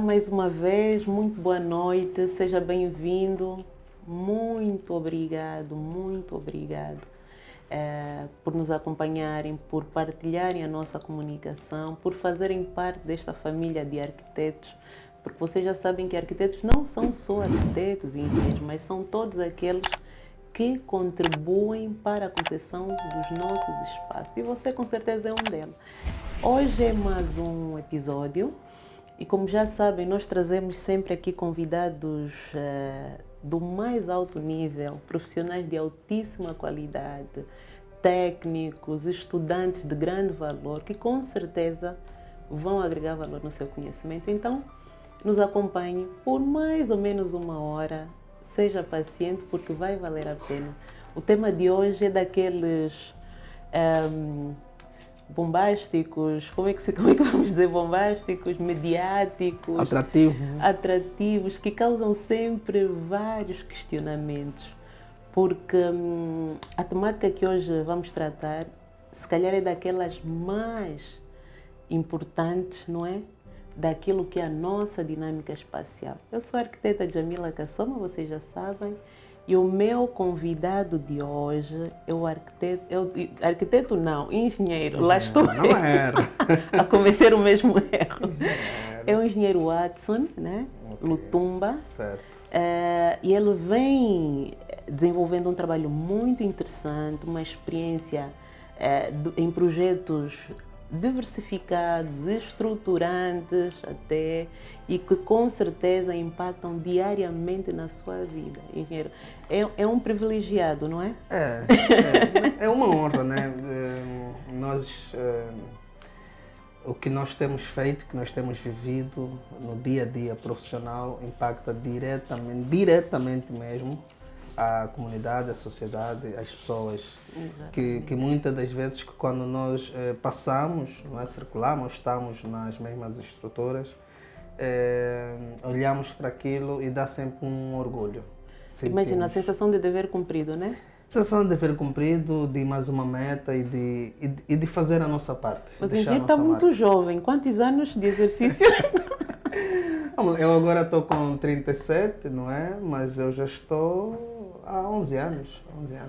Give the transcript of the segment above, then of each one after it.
mais uma vez, muito boa noite, seja bem-vindo. Muito obrigado por nos acompanharem, por partilharem a nossa comunicação, por fazerem parte desta família de arquitetos, porque vocês já sabem que arquitetos não são só arquitetos e engenheiros, mas são todos aqueles que contribuem para a concessão dos nossos espaços. E você com certeza é um deles. Hoje é mais um episódio e, como já sabem, nós trazemos sempre aqui convidados do mais alto nível, profissionais de altíssima qualidade, técnicos, estudantes de grande valor, que com certeza vão agregar valor no seu conhecimento. Então, nos acompanhe por mais ou menos uma hora, seja paciente porque vai valer a pena. O tema de hoje é daqueles bombásticos, como é que vamos dizer, bombásticos, mediáticos, atrativos, que causam sempre vários questionamentos, porque a temática que hoje vamos tratar, se calhar é daquelas mais importantes, não é? Daquilo que é a nossa dinâmica espacial. Eu sou a arquiteta Jamila Kassoma, vocês já sabem, e o meu convidado de hoje é o arquiteto não, engenheiro. Lá estou não era. a cometer o mesmo erro. É o engenheiro Watson, né? Okay. Lutumba. Certo. E ele vem desenvolvendo um trabalho muito interessante, uma experiência em projetos diversificados, estruturantes até, e que com certeza impactam diariamente na sua vida. Engenheiro, é um privilegiado, não é? É uma honra, né? O que nós temos feito, que nós temos vivido no dia a dia profissional impacta diretamente mesmo a comunidade, a sociedade, as pessoas, que muitas das vezes quando nós passamos, não é, circulamos, estamos nas mesmas estruturas, olhamos para aquilo e dá sempre um orgulho. Imagina a sensação de dever cumprido, né? Sensação de dever cumprido, de mais uma meta e de fazer a nossa parte. Mas o engenheiro está muito jovem. Quantos anos de exercício? Eu agora estou com 37, não é? Mas eu já estou há 11 anos.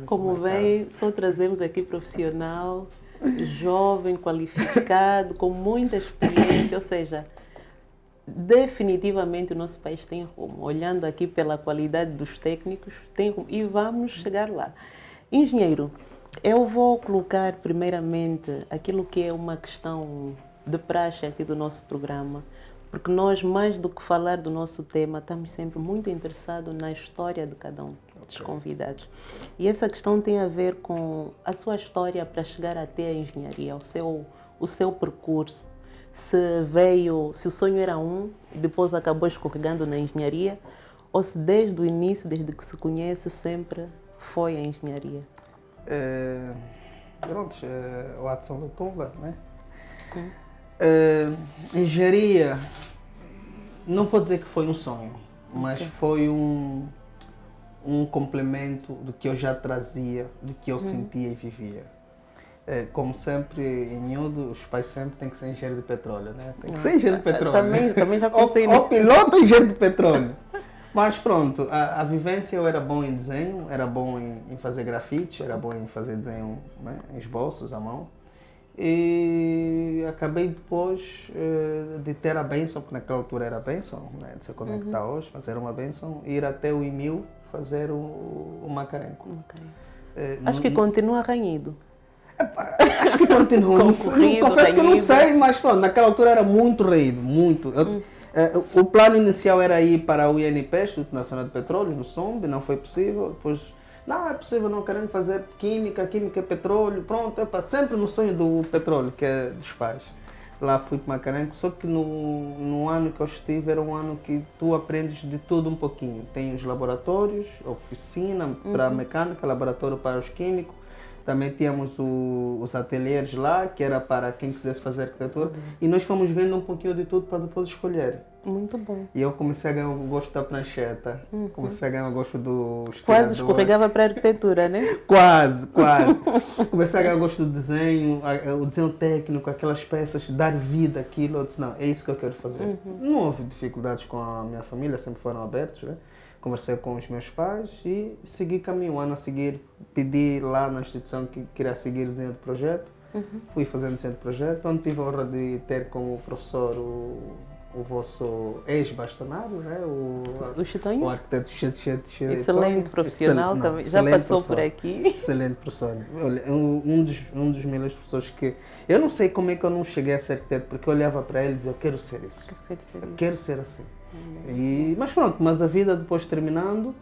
Como vem, só trazemos aqui profissional, jovem, qualificado, com muita experiência, ou seja, definitivamente o nosso país tem rumo. Olhando aqui pela qualidade dos técnicos, tem rumo e vamos chegar lá. Engenheiro, eu vou colocar primeiramente aquilo que é uma questão de praxe aqui do nosso programa, porque nós, mais do que falar do nosso tema, estamos sempre muito interessados na história de cada um dos convidados. E essa questão tem a ver com a sua história para chegar até a engenharia, o seu percurso. Se o sonho era e depois acabou escorregando na engenharia, ou se desde o início, desde que se conhece, sempre foi a engenharia. O Watson Lutumba, né? Engenharia, não vou dizer que foi um sonho, mas foi um complemento do que eu já trazia, do que eu sentia e vivia. Como sempre, em miúdo, os pais sempre têm que ser engenheiro de petróleo, né? Tem que ser engenheiro de petróleo. Também já pensei nisso. O piloto engenheiro de petróleo. Mas pronto, a vivência, eu era bom em desenho, era bom em fazer grafite, era bom em fazer desenho, né, em esboços à mão. E acabei depois de ter a bênção, porque naquela altura era a bênção, né, de ser como é que está hoje, fazer uma bênção, ir até o IMIL fazer o Macarenco. Acho que continua ranhido. Acho que continua. Confesso que eu não sei, mas pronto, naquela altura era muito raído, muito. O plano inicial era ir para o INP, Instituto Nacional de Petróleo, no SOMB, não foi possível. Depois, não é possível, não querendo fazer química é petróleo, pronto, sempre no sonho do petróleo, que é dos pais. Lá fui para Macarenco, só que no ano que eu estive era um ano que tu aprendes de tudo um pouquinho. Tem os laboratórios, oficina para a mecânica, laboratório para os químicos, Também tínhamos os ateliês lá, que era para quem quisesse fazer arquitetura. E nós fomos vendo um pouquinho de tudo para depois escolher. Muito bom. E eu comecei a ganhar o gosto da prancheta. Comecei a ganhar o gosto do Quase escorregava para a arquitetura, né? Quase. Comecei a ganhar o gosto do desenho, o desenho técnico, aquelas peças, dar vida àquilo. Eu disse, não, é isso que eu quero fazer. Não houve dificuldades com a minha família, sempre foram abertos, né? Conversei com os meus pais e segui caminho. Um ano a seguir, pedi lá na instituição que queria seguir desenho de projeto. Fui fazendo desenho de projeto, onde tive a honra de ter como professor o vosso ex-bastonário, né? Do Chitonho? O arquiteto Chitonho. Excelente profissional também. Já passou por aqui. Excelente professor. Olha, um dos melhores professores que... Eu não sei como é que eu não cheguei a ser arquiteto, porque eu olhava para ele e dizia, eu quero ser isso. Eu quero ser assim. Mas pronto, mas a vida depois terminando,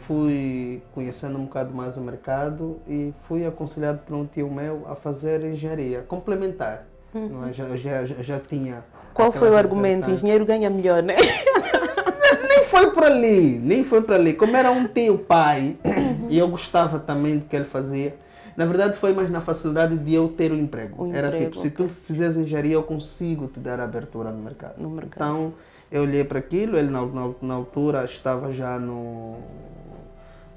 fui conhecendo um bocado mais o mercado e fui aconselhado por um tio meu a fazer engenharia complementar. Não é? Já tinha... Qual foi o argumento? O engenheiro ganha melhor, né? Nem foi por ali. Como era um tio pai e eu gostava também do que ele fazia, na verdade foi mais na facilidade de eu ter o emprego. Era tipo, se tu fizeres engenharia eu consigo te dar abertura no mercado. Então eu olhei para aquilo, ele na altura estava já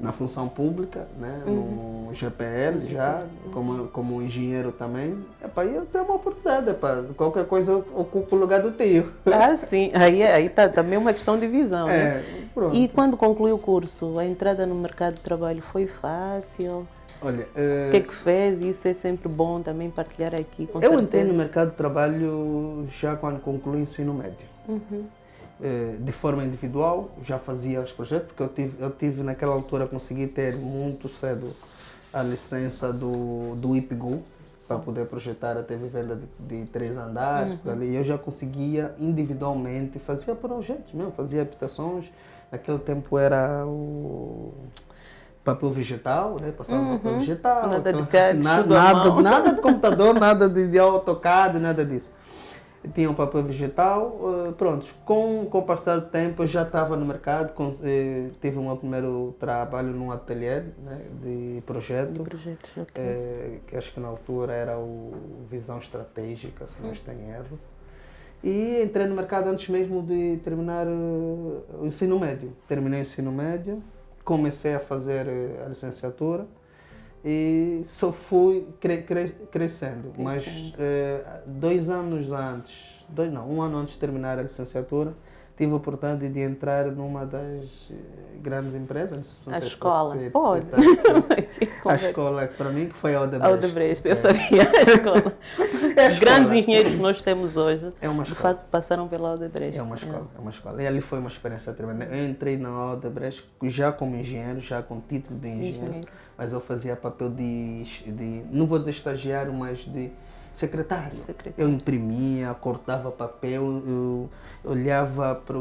na função pública, né? No GPL já, como engenheiro também. E eu disse, é uma oportunidade, qualquer coisa eu ocupo o lugar do tio. Ah, sim, aí tá também uma questão de visão, né? Pronto. E quando concluiu o curso, a entrada no mercado de trabalho foi fácil? Olha, o que é que fez? Isso é sempre bom também partilhar aqui, com eu certeza. entrei no mercado de trabalho já quando concluí o ensino médio. De forma individual, já fazia os projetos, porque eu tive naquela altura, consegui ter muito cedo a licença do IPGU, para poder projetar até vivenda de 3 andares, por ali. Eu já conseguia individualmente, fazia projetos mesmo, fazia habitações. Naquele tempo era o papel vegetal, né? Passava papel vegetal. Nada então, de CAD, tudo à mão. nada de computador, nada de AutoCAD, nada disso. Tinha um papel vegetal, pronto. Com o passar do tempo eu já estava no mercado, tive o meu primeiro trabalho num ateliê, né, de projeto. De projetos, ok. Que acho que na altura era o Visão Estratégica, se não estou em erro. E entrei no mercado antes mesmo de terminar o ensino médio. Terminei o ensino médio, comecei a fazer a licenciatura e só fui crescendo. Mas 2 anos antes, um ano antes de terminar a licenciatura, tive a oportunidade de entrar numa das grandes empresas. A escola? Pode. A escola, para mim, que foi a Odebrecht. A Odebrecht, eu sabia, a escola. Os grandes engenheiros que nós temos hoje, de facto, passaram pela Odebrecht. É uma escola. E ali foi uma experiência tremenda. Eu entrei na Odebrecht já como engenheiro, já com título de engenheiro. Mas eu fazia papel de não vou dizer estagiário, mas de secretário. Eu imprimia, cortava papel, eu olhava para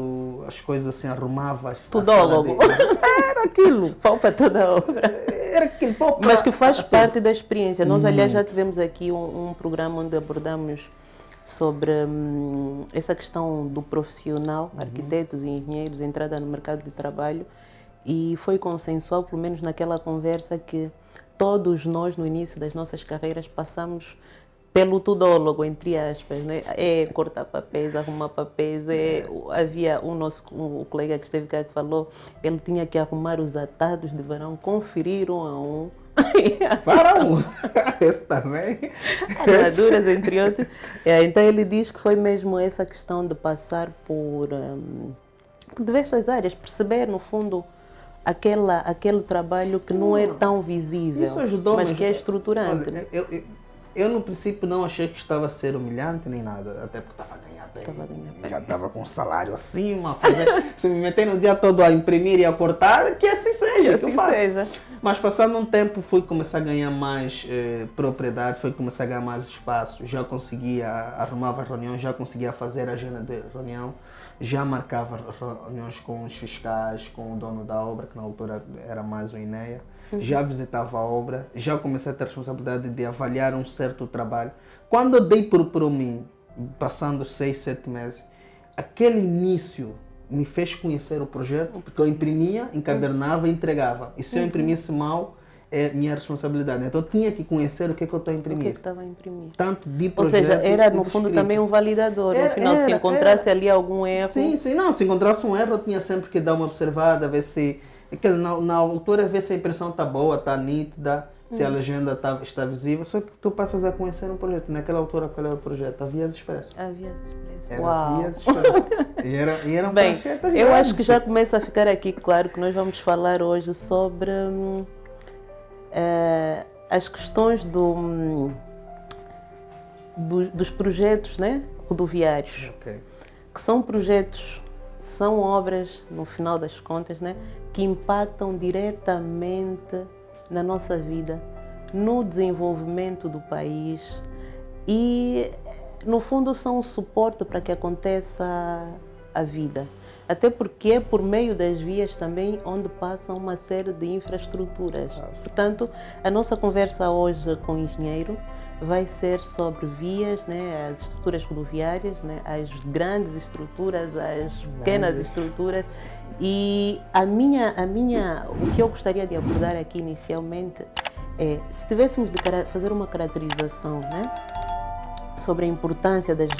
as coisas assim, arrumava as tudólogo. Era aquilo. Pau para toda a obra. Era aquilo. Mas que faz parte da experiência. Nós, aliás, já tivemos aqui um programa onde abordamos sobre essa questão do profissional, arquitetos e engenheiros, entrada no mercado de trabalho. E foi consensual, pelo menos naquela conversa, que todos nós, no início das nossas carreiras, passamos pelo tudólogo, entre aspas, né? Cortar papéis, arrumar papéis. Havia o colega que esteve cá que falou, ele tinha que arrumar os atados de verão, conferir um a um. Para um! Esse também. Armaduras, entre outros. Então ele diz que foi mesmo essa questão de passar por diversas áreas, perceber, no fundo, aquele trabalho que não é tão visível, isso ajudou, mas que é estruturante. Olha, eu no princípio não achei que estava a ser humilhante nem nada, até porque estava a ganhar bem. Já estava com um salário acima, se me meter no dia todo a imprimir e a cortar, que assim seja, que eu faço. Mas passando um tempo fui começar a ganhar mais propriedade, fui começar a ganhar mais espaço, já conseguia, arrumava reuniões, já conseguia fazer a agenda de reunião, já marcava reuniões com os fiscais, com o dono da obra, que na altura era mais o INEA. Já visitava a obra, já comecei a ter a responsabilidade de avaliar um certo trabalho. Quando eu dei por mim, passando 6, 7 meses, aquele início me fez conhecer o projeto, porque eu imprimia, encadernava e entregava. E se eu imprimisse mal, é minha responsabilidade. Então, eu tinha que conhecer o que é que eu estou a O que é imprimir. que estava a imprimir? Tanto de Ou projeto seja, era e no de fundo escrita. também um validador. No final, se encontrasse ali algum erro. Sim, sim, não. Se encontrasse um erro, eu tinha sempre que dar uma observada, ver se. Quer dizer, na altura, ver se a impressão está boa, está nítida, se a legenda está visível. Só que tu passas a conhecer um projeto. Naquela altura, qual era o projeto? A Vias Express. A Vias Express. Era Uau! Vias Express. E eram Bem, pranchetas eu grandes. acho que já começa a ficar aqui claro que nós vamos falar hoje sobre as questões dos projetos, né, rodoviários, Ok. que são projetos, são obras, no final das contas, né, que impactam diretamente na nossa vida, no desenvolvimento do país e, no fundo, são um suporte para que aconteça a vida. Até porque é por meio das vias também onde passam uma série de infraestruturas. Portanto, a nossa conversa hoje com o engenheiro vai ser sobre vias, né, as estruturas rodoviárias, né, as grandes estruturas, as pequenas estruturas. E o que eu gostaria de abordar aqui inicialmente é, se tivéssemos de fazer uma caracterização, né, sobre a importância das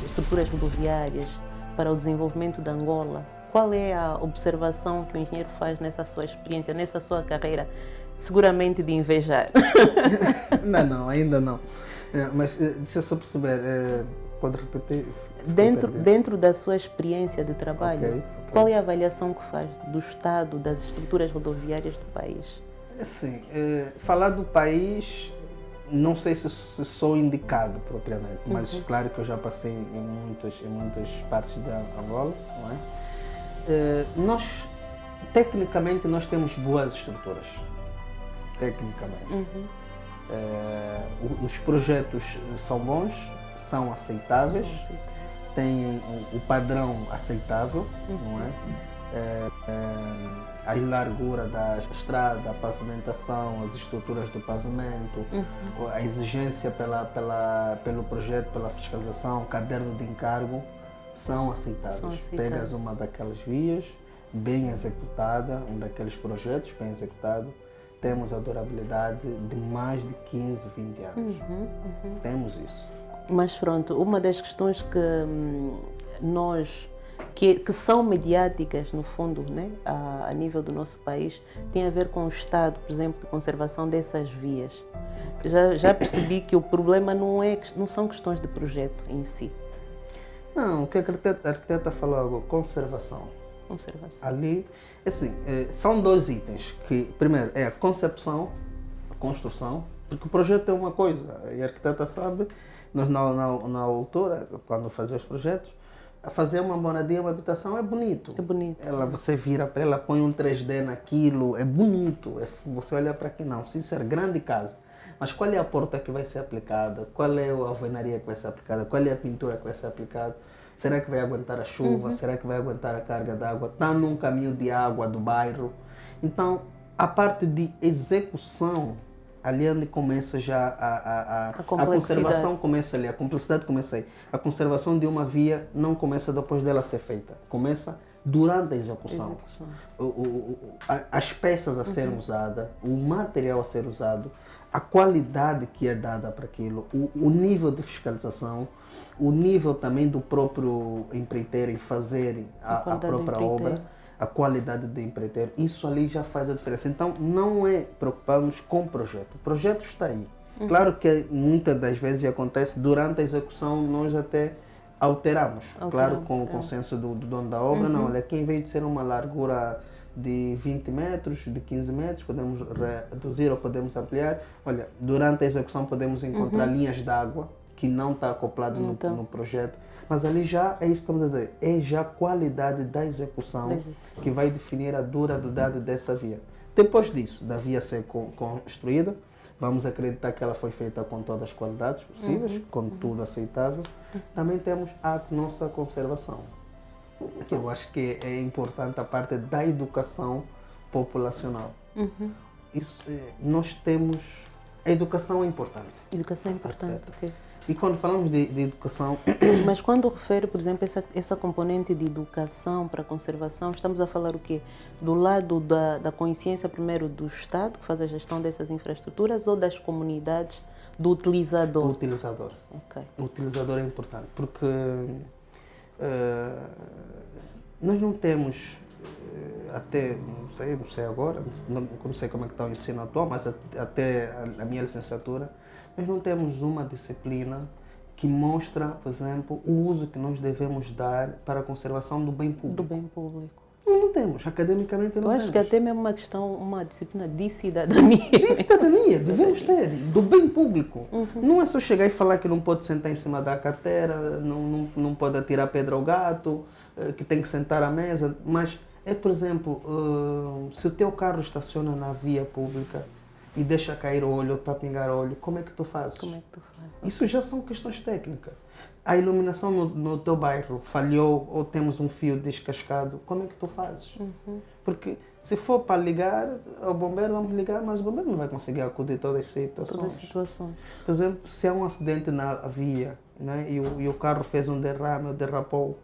estruturas rodoviárias para o desenvolvimento de Angola, qual é a observação que o engenheiro faz nessa sua experiência, nessa sua carreira? Seguramente de invejar. Não, ainda não. Mas deixa eu só perceber, pode repetir? Dentro da sua experiência de trabalho, Ok. qual é a avaliação que faz do estado das estruturas rodoviárias do país? Sim, falar do país, não sei se sou indicado propriamente, mas claro que eu já passei em muitas partes da Angola, não é? Tecnicamente, nós temos boas estruturas. Tecnicamente. Os projetos são bons, são aceitáveis, têm o padrão aceitável, não é? A largura da estrada, a pavimentação, as estruturas do pavimento, a exigência pelo projeto, pela fiscalização, caderno de encargo, são aceitáveis. Pegas uma daquelas vias bem executada, um daqueles projetos bem executado, temos a durabilidade de mais de 15, 20 anos. Temos isso. Mas pronto, uma das questões que são mediáticas, no fundo, né, a nível do nosso país, tem a ver com o estado, por exemplo, de conservação dessas vias. Já percebi que o problema não são questões de projeto em si. Não, o que a arquiteta falou agora, conservação. Ali, assim, são dois itens, que primeiro é a concepção, a construção, porque o projeto é uma coisa, e a arquiteta sabe, nós na altura, quando fazia os projetos, fazer uma moradia, uma habitação é bonito. É bonito. Você vira para ela, põe um 3D naquilo, é bonito, você olha para aqui, não, sim, ser grande casa. Mas qual é a porta que vai ser aplicada? Qual é a alvenaria que vai ser aplicada? Qual é a pintura que vai ser aplicada? Será que vai aguentar a chuva? Será que vai aguentar a carga d'água? Está num caminho de água do bairro? Então, a parte de execução, ali onde começa já a conservação começa ali, a complexidade começa aí. A conservação de uma via não começa depois dela ser feita, começa durante a execução. As peças a serem usadas, o material a ser usado, a qualidade que é dada para aquilo, o nível de fiscalização, o nível também do próprio empreiteiro em fazer a própria obra, a qualidade do empreiteiro, isso ali já faz a diferença. Então, não é preocuparmos com o projeto. O projeto está aí. Claro que muitas das vezes acontece durante a execução, nós até alteramos. Claro, com o consenso do dono da obra, não, olha, aqui em vez de ser uma largura de 20 metros, de 15 metros, podemos reduzir ou podemos ampliar. Olha, durante a execução podemos encontrar linhas de água que não está acoplado no projeto. Mas ali já é isso que estamos a dizer, é já a qualidade da execução que vai definir a durabilidade dessa via. Depois disso, da via ser construída, vamos acreditar que ela foi feita com todas as qualidades possíveis, com tudo aceitável. Também temos a nossa conservação, que eu acho que é importante a parte da educação populacional. Isso, nós temos... A educação é importante. Educação é importante, ok. E quando falamos de educação, Mas quando refere, por exemplo, essa componente de educação para a conservação, estamos a falar o quê? Do lado da consciência primeiro do Estado, que faz a gestão dessas infraestruturas, ou das comunidades, do utilizador? o utilizador. Ok. O utilizador é importante, porque nós não temos, até, não sei agora, não sei como é que está o ensino atual, mas até a minha licenciatura, nós não temos uma disciplina que mostra, por exemplo, o uso que nós devemos dar para a conservação do bem público. Do bem público. Não temos, academicamente não Eu temos. acho que até mesmo uma questão, uma disciplina de cidadania. De cidadania, devemos ter, do bem público. Não é só chegar e falar que não pode sentar em cima da carteira, não pode atirar pedra ao gato, que tem que sentar à mesa, mas é, por exemplo, se o teu carro estaciona na via pública e deixa cair óleo ou está a pingar óleo, como é que tu fazes? Como é que tu fazes? Isso já são questões técnicas. A iluminação no teu bairro falhou ou temos um fio descascado, como é que tu fazes? Porque se for para ligar ao bombeiro, vamos ligar, mas o bombeiro não vai conseguir acudir a todas as situações. Todas as situações. Por exemplo, se há um acidente na via, né, e o carro fez um derrame ou derrapou,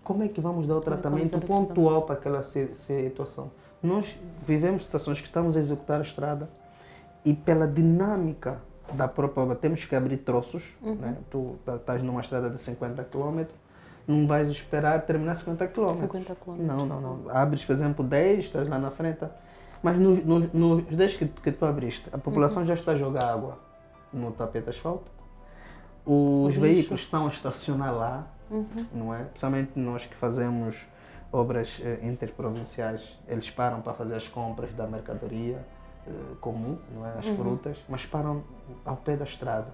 como é que vamos dar o tratamento pontual para aquela situação? Nós vivemos situações que estamos a executar a estrada e pela dinâmica da própria obra, temos que abrir troços. Né? Tu estás numa estrada de 50 km, não vais esperar terminar 50 km. 50 km. Não. Abres, por exemplo, 10, estás lá na frente. Mas nos 10 que tu abriste, a população já está a jogar água no tapete de asfalto. Os veículos estão a estacionar lá, não é? Principalmente nós que fazemos obras interprovinciais, eles param para fazer as compras da mercadoria comum, não é? As frutas, mas param ao pé da estrada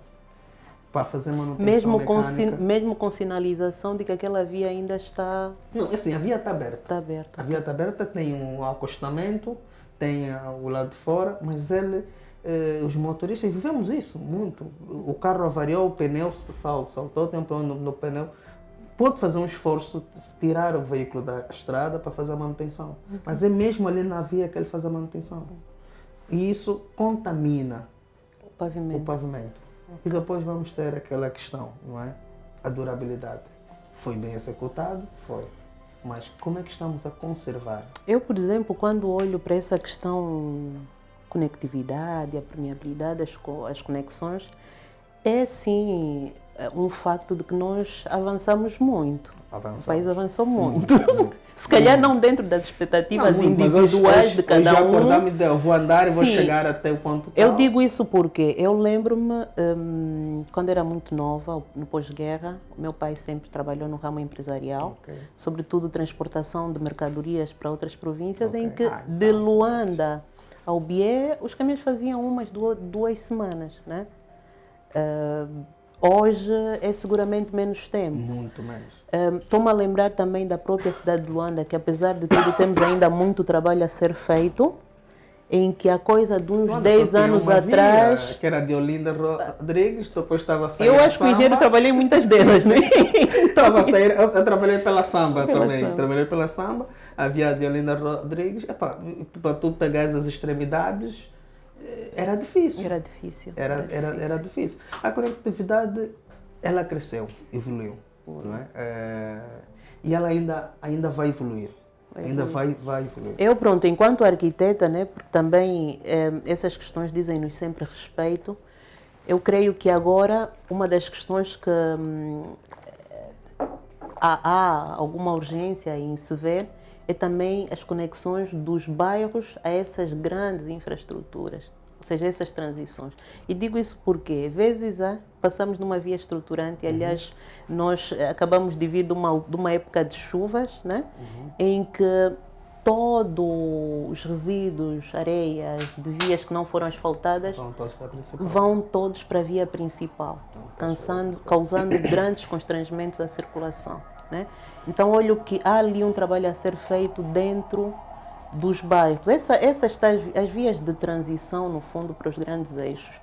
para fazer manutenção mecânica. Mesmo com sinalização de que aquela via ainda está... Não, assim, a via está aberta. Está aberta. A via está aberta, tem um acostamento, tem o lado de fora, mas os motoristas, vivemos isso muito. O carro avariou, o pneu saltou, tem um problema no pneu. Pode fazer um esforço de tirar o veículo da estrada para fazer a manutenção. Mas é mesmo ali na via que ele faz a manutenção. E isso contamina o pavimento. E depois vamos ter aquela questão, não é? A durabilidade. Foi bem executado? Foi. Mas como é que estamos a conservar? Eu, por exemplo, quando olho para essa questão conectividade, a permeabilidade, as conexões, é sim um facto de que nós avançamos muito. O país avançou muito. Se calhar não dentro das expectativas individuais de cada um. Já acordar-me, eu vou andar e vou chegar até o ponto tal. Eu digo isso porque eu lembro-me, quando era muito nova, no pós-guerra, o meu pai sempre trabalhou no ramo empresarial, sobretudo transportação de mercadorias para outras províncias, em que de Luanda ao Bié, os caminhões faziam umas 2 semanas, né? Hoje é seguramente menos tempo. Muito menos. Estou-me a lembrar também da própria cidade de Luanda, que apesar de tudo temos ainda muito trabalho a ser feito, em que a coisa de uns 10 anos atrás... Via, que era de Olinda Rodrigues, depois estava a sair. Eu acho que o engenheiro trabalhei em muitas delas, né? Estava a sair, eu trabalhei pela Samba também. Trabalhei pela Samba, havia de Olinda Rodrigues, para tu pegares as extremidades, era difícil. Era difícil. A conectividade, ela cresceu, evoluiu. Não é? E ela ainda vai evoluir. Ainda vai evoluir. Eu, pronto, enquanto arquiteta, né, porque também essas questões dizem-nos sempre respeito, eu creio que agora uma das questões que há alguma urgência em se ver é também as conexões dos bairros a essas grandes infraestruturas, ou seja, essas transições. E digo isso porque, às vezes, passamos numa via estruturante, aliás, nós acabamos de vir de uma época de chuvas, né? Em que todos os resíduos, areias de vias que não foram asfaltadas vão todos para a via principal, causando grandes constrangimentos à circulação, né? Então, olho que há ali um trabalho a ser feito dentro dos bairros. As vias de transição, no fundo, para os grandes eixos.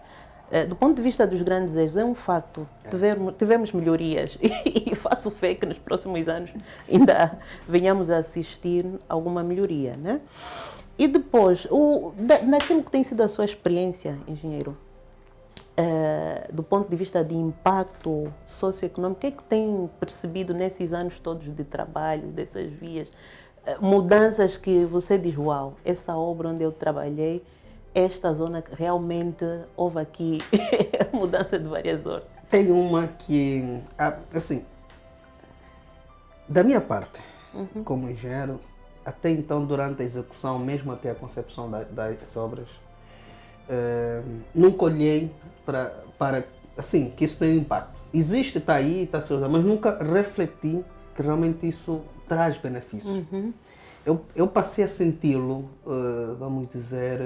Do ponto de vista dos grandes eixos, é um facto. Tivemos melhorias e faço fé que nos próximos anos ainda venhamos a assistir a alguma melhoria, né? E depois, naquilo que tem sido a sua experiência, engenheiro, do ponto de vista de impacto socioeconômico, o que é que tem percebido nesses anos todos de trabalho, dessas vias? Mudanças que você diz, uau, essa obra onde eu trabalhei, esta zona realmente houve aqui mudança de várias ordens. Tem uma que, assim, da minha parte, como engenheiro, até então, durante a execução, mesmo até a concepção das obras, nunca olhei para assim, que isso tem impacto. Existe, está aí, está se usando, mas nunca refleti que realmente isso traz benefícios. Eu passei a senti-lo, vamos dizer,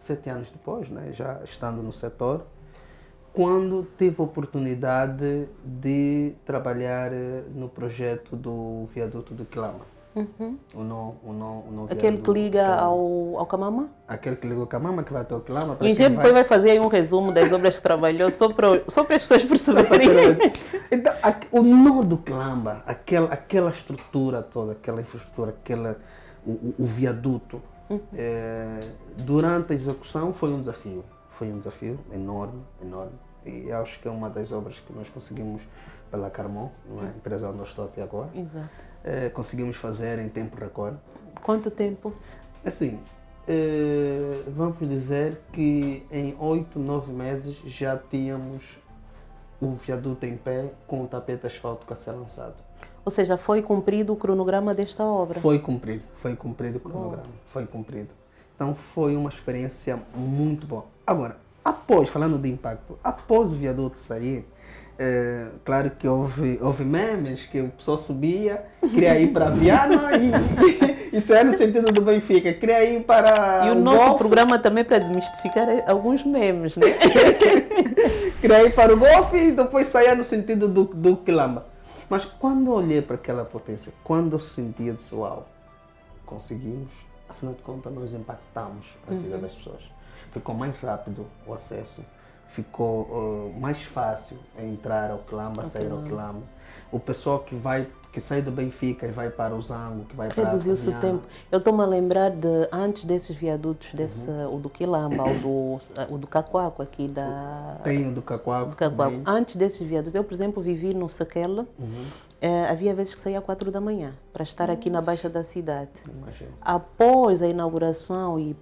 7 anos depois, né, já estando no setor, quando tive a oportunidade de trabalhar no projeto do viaduto do Quilamba. O não Aquele que liga ao Camama? Aquele que liga ao Camama, que vai até o Quilamba. O engenheiro depois vai fazer aí um resumo das obras que trabalhou, só para as pessoas perceberem. Então, o nó do Quilamba, aquela estrutura toda, aquela infraestrutura, o viaduto, durante a execução foi um desafio. Foi um desafio enorme, enorme. E acho que é uma das obras que nós conseguimos pela Carmon, a empresa onde eu estou até agora. Exato. Conseguimos fazer em tempo recorde. Quanto tempo? Assim, vamos dizer que em 8, 9 meses já tínhamos o viaduto em pé com o tapete asfáltico a ser lançado. Ou seja, foi cumprido o cronograma desta obra? Foi cumprido o cronograma, foi cumprido. Então foi uma experiência muito boa. Agora, falando de impacto, após o viaduto sair, claro que houve memes que o pessoal subia, queria ir para Viana e isso é no sentido do Benfica, queria ir para E o nosso programa também é para desmistificar alguns memes, né? Queria ir para o golfe e depois saía no sentido do Quilamba. Mas quando eu olhei para aquela potência, quando eu sentia de uau, conseguimos, afinal de contas nós impactamos a vida das pessoas. Ficou mais rápido o acesso, ficou mais fácil entrar ao Quilamba, sair ao Quilamba. O pessoal que sai do Benfica e vai para o Zango, que vai para a reduziu-se o tempo. Eu estou-me a lembrar de antes desses viadutos, o do Quilamba, o do Cacoaco aqui da... Tem o do Cacoaco. Antes desses viadutos, eu por exemplo vivi no Saquela, havia vezes que saía às 4 da manhã para estar aqui na Baixa da cidade. Imagino. Após a inauguração e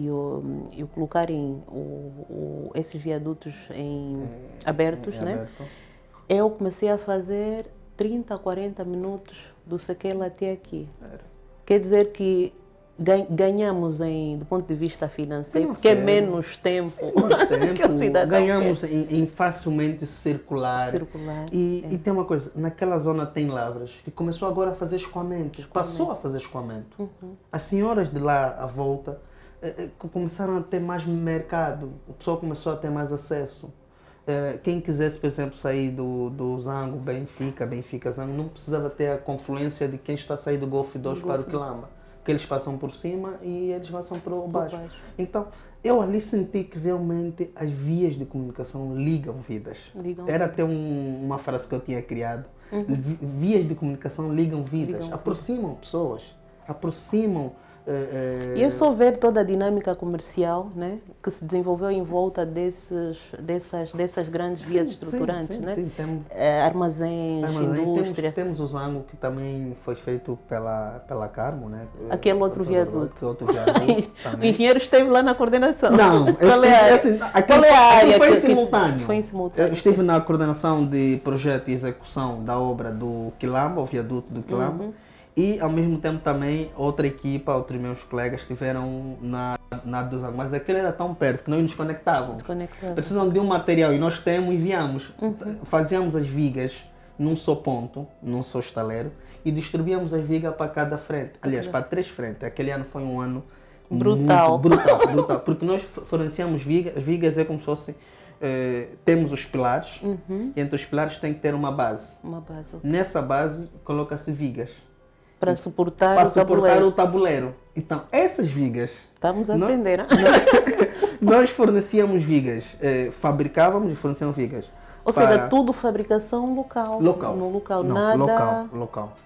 o colocarem esses viadutos abertos, né? Eu comecei a fazer 30 a 40 minutos do Saquela até aqui. Quer dizer que ganhamos do ponto de vista financeiro, porque é menos tempo, que o cidadão ganhamos em facilmente circular. E tem uma coisa, naquela zona tem lavras que começou agora a fazer escoamento. Passou a fazer escoamento. As senhoras de lá à volta começaram a ter mais mercado, o pessoal começou a ter mais acesso. Quem quisesse, por exemplo, sair do Zango, Benfica, Zango, não precisava ter a confluência de quem está a sair do Golfe 2 para o Quilamba. Que eles passam por cima e eles passam por baixo. Então, eu ali senti que realmente as vias de comunicação ligam vidas. Era até uma frase que eu tinha criado. Vias de comunicação ligam vidas, aproximam pessoas, aproximam... E é só ver toda a dinâmica comercial, né, que se desenvolveu em volta dessas grandes vias estruturantes, né? Sim, armazéns, indústria. Temos o Zango, que também foi feito pela Carmo, né? Aquele outro viaduto. O engenheiro esteve lá na coordenação. Não, qual é a área? Foi simultâneo. Foi em simultâneo. Eu estive na coordenação de projeto e execução da obra do Quilamba, o viaduto do Quilamba. E, ao mesmo tempo, também, outra equipa, outros meus colegas estiveram na dos Zango. Mas aquele era tão perto que nós nos conectávamos. Precisam de um material e nós temos e enviamos. Fazíamos as vigas num só ponto, num só estaleiro, e distribuíamos as vigas para cada frente. Aliás, para 3 frentes. Aquele ano foi um ano brutal. Brutal. Porque nós fornecíamos vigas. As vigas é como se fosse... temos os pilares, e entre os pilares tem que ter uma base. Nessa base, coloca-se vigas. Para suportar o tabuleiro. Então, essas vigas... Estamos a aprender, né? Nós fornecíamos vigas, fabricávamos e fornecíamos vigas. Ou seja, tudo fabricação local. Local. No local, não, nada... Local.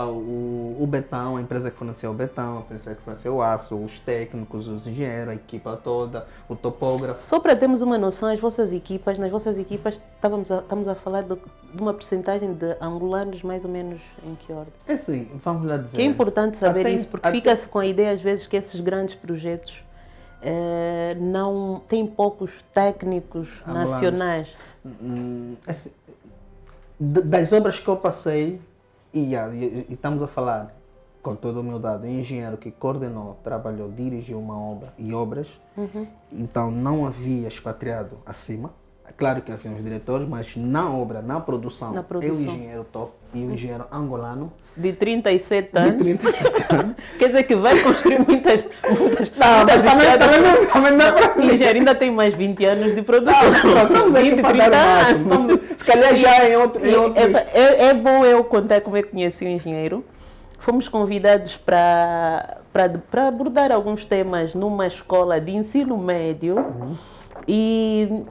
o betão, a empresa que forneceu o betão, a empresa que forneceu o aço, os técnicos, os engenheiros, a equipa toda, o topógrafo. Só para termos uma noção, nas vossas equipas estamos a falar de uma percentagem de angolanos mais ou menos em que ordem? É assim, vamos lá dizer. Que é importante saber isso, porque fica-se com a ideia às vezes que esses grandes projetos não têm poucos técnicos angolanos nacionais. Assim, das obras que eu passei, e estamos a falar com toda a humildade, o engenheiro que coordenou, trabalhou, dirigiu uma obra e obras, então não havia expatriado acima. É claro que havia os diretores, mas na obra, na produção, é o engenheiro top e o engenheiro angolano. De 37 anos. De 37 anos. Quer dizer que vai construir muitas não, mas também não. O engenheiro ainda tem mais 20 anos de produção. Estamos aqui para dar o máximo. Se calhar já em outro. É bom eu contar como é que conheci o engenheiro. Fomos convidados para abordar alguns temas numa escola de ensino médio e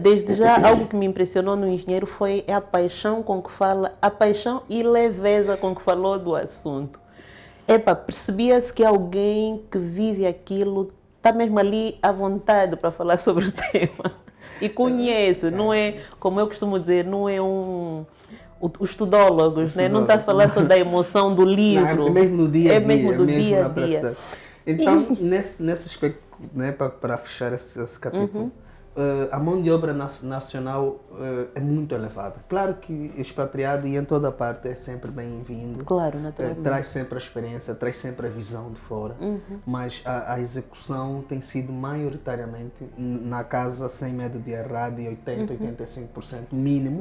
desde já algo que me impressionou no engenheiro foi a paixão com que fala, a paixão e leveza com que falou do assunto. Percebia-se que alguém que vive aquilo está mesmo ali à vontade para falar sobre o tema e conhece, não é, como eu costumo dizer, não é os tudólogos, né? Não está a falar só da emoção do livro. Não, é mesmo no dia a dia. É mesmo do dia a dia. Então, nesse aspecto, né, para fechar esse capítulo, a mão de obra nacional é muito elevada. Claro que o expatriado e em toda parte é sempre bem-vindo. Claro, naturalmente. Traz sempre a experiência, traz sempre a visão de fora. Mas a execução tem sido maioritariamente na casa, sem medo de errar, de 80%, 85% mínimo.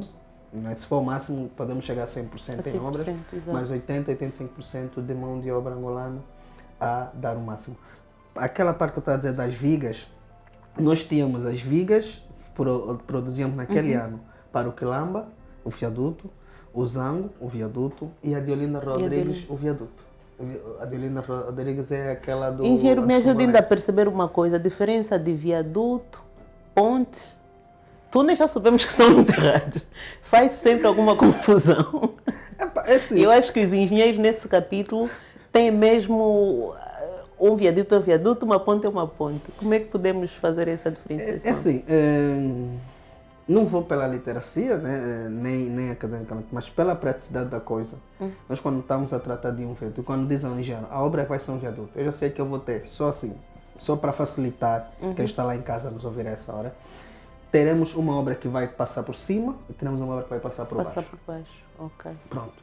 Mas se for o máximo, podemos chegar a 100% em obras, mas 80%, 85% de mão de obra angolana a dar o máximo. Aquela parte que eu estava a dizer das vigas, nós tínhamos as vigas, produzíamos naquele ano para o Quilamba, o viaduto, o Zango, o viaduto, e a Deolinda Rodrigues, o viaduto. A Deolinda Rodrigues é aquela do... Engenheiro, me ajuda ainda a perceber uma coisa, a diferença de viaduto, pontes. Túneis já sabemos que são enterrados. Faz sempre alguma confusão. É assim. Eu acho que os engenheiros nesse capítulo têm mesmo um viaduto é um viaduto, uma ponte é uma ponte. Como é que podemos fazer essa diferenciação? É assim, não vou pela literacia, né, nem academicamente, mas pela praticidade da coisa. Nós quando estamos a tratar de um viaduto, quando dizem ao engenheiro, a obra vai ser um viaduto, eu já sei que eu vou ter só assim, só para facilitar quem está lá em casa a nos ouvir a essa hora. Teremos uma obra que vai passar por cima e teremos uma obra que vai passar por baixo. Passar por baixo, ok. Pronto.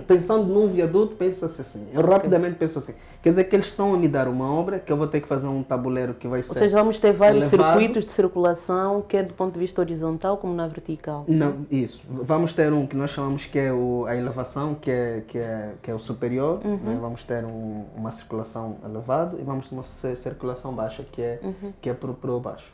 Pensando num viaduto, pensa-se assim. Eu rapidamente penso assim. Quer dizer que eles estão a me dar uma obra que eu vou ter que fazer um tabuleiro que vai ser... Ou seja, vamos ter vários elevado. circuitos de circulação, quer do ponto de vista horizontal como na vertical. Não, isso. Vamos ter um que nós chamamos que é a elevação, que é o superior. Né? Vamos ter uma circulação elevada e vamos ter uma circulação baixa, que é para o baixo.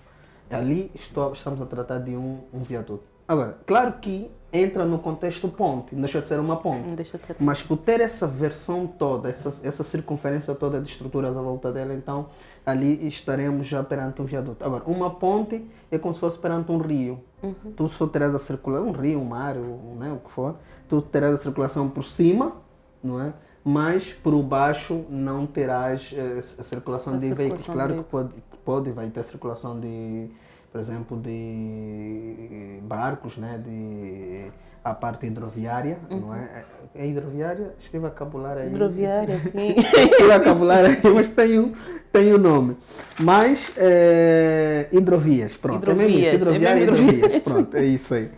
Ali estamos a tratar de um viaduto. Agora, claro que entra no contexto ponte, não deixa de ser uma ponte. Mas por ter essa versão toda, essa circunferência toda de estruturas à volta dela, então ali estaremos já perante um viaduto. Agora, uma ponte é como se fosse perante um rio. Tu só terás a circulação, um rio, um mar, né, o que for, tu terás a circulação por cima, não é? Mas por baixo não terás a circulação de veículos. Claro que vai ter circulação de, por exemplo, de barcos, né, a parte hidroviária, não é? É hidroviária? Estive a cabular aí. Hidroviária, sim. Estive a cabular aí, mas tem o nome. Mas hidrovias, pronto. Hidroviária e hidrovias, pronto, é isso aí.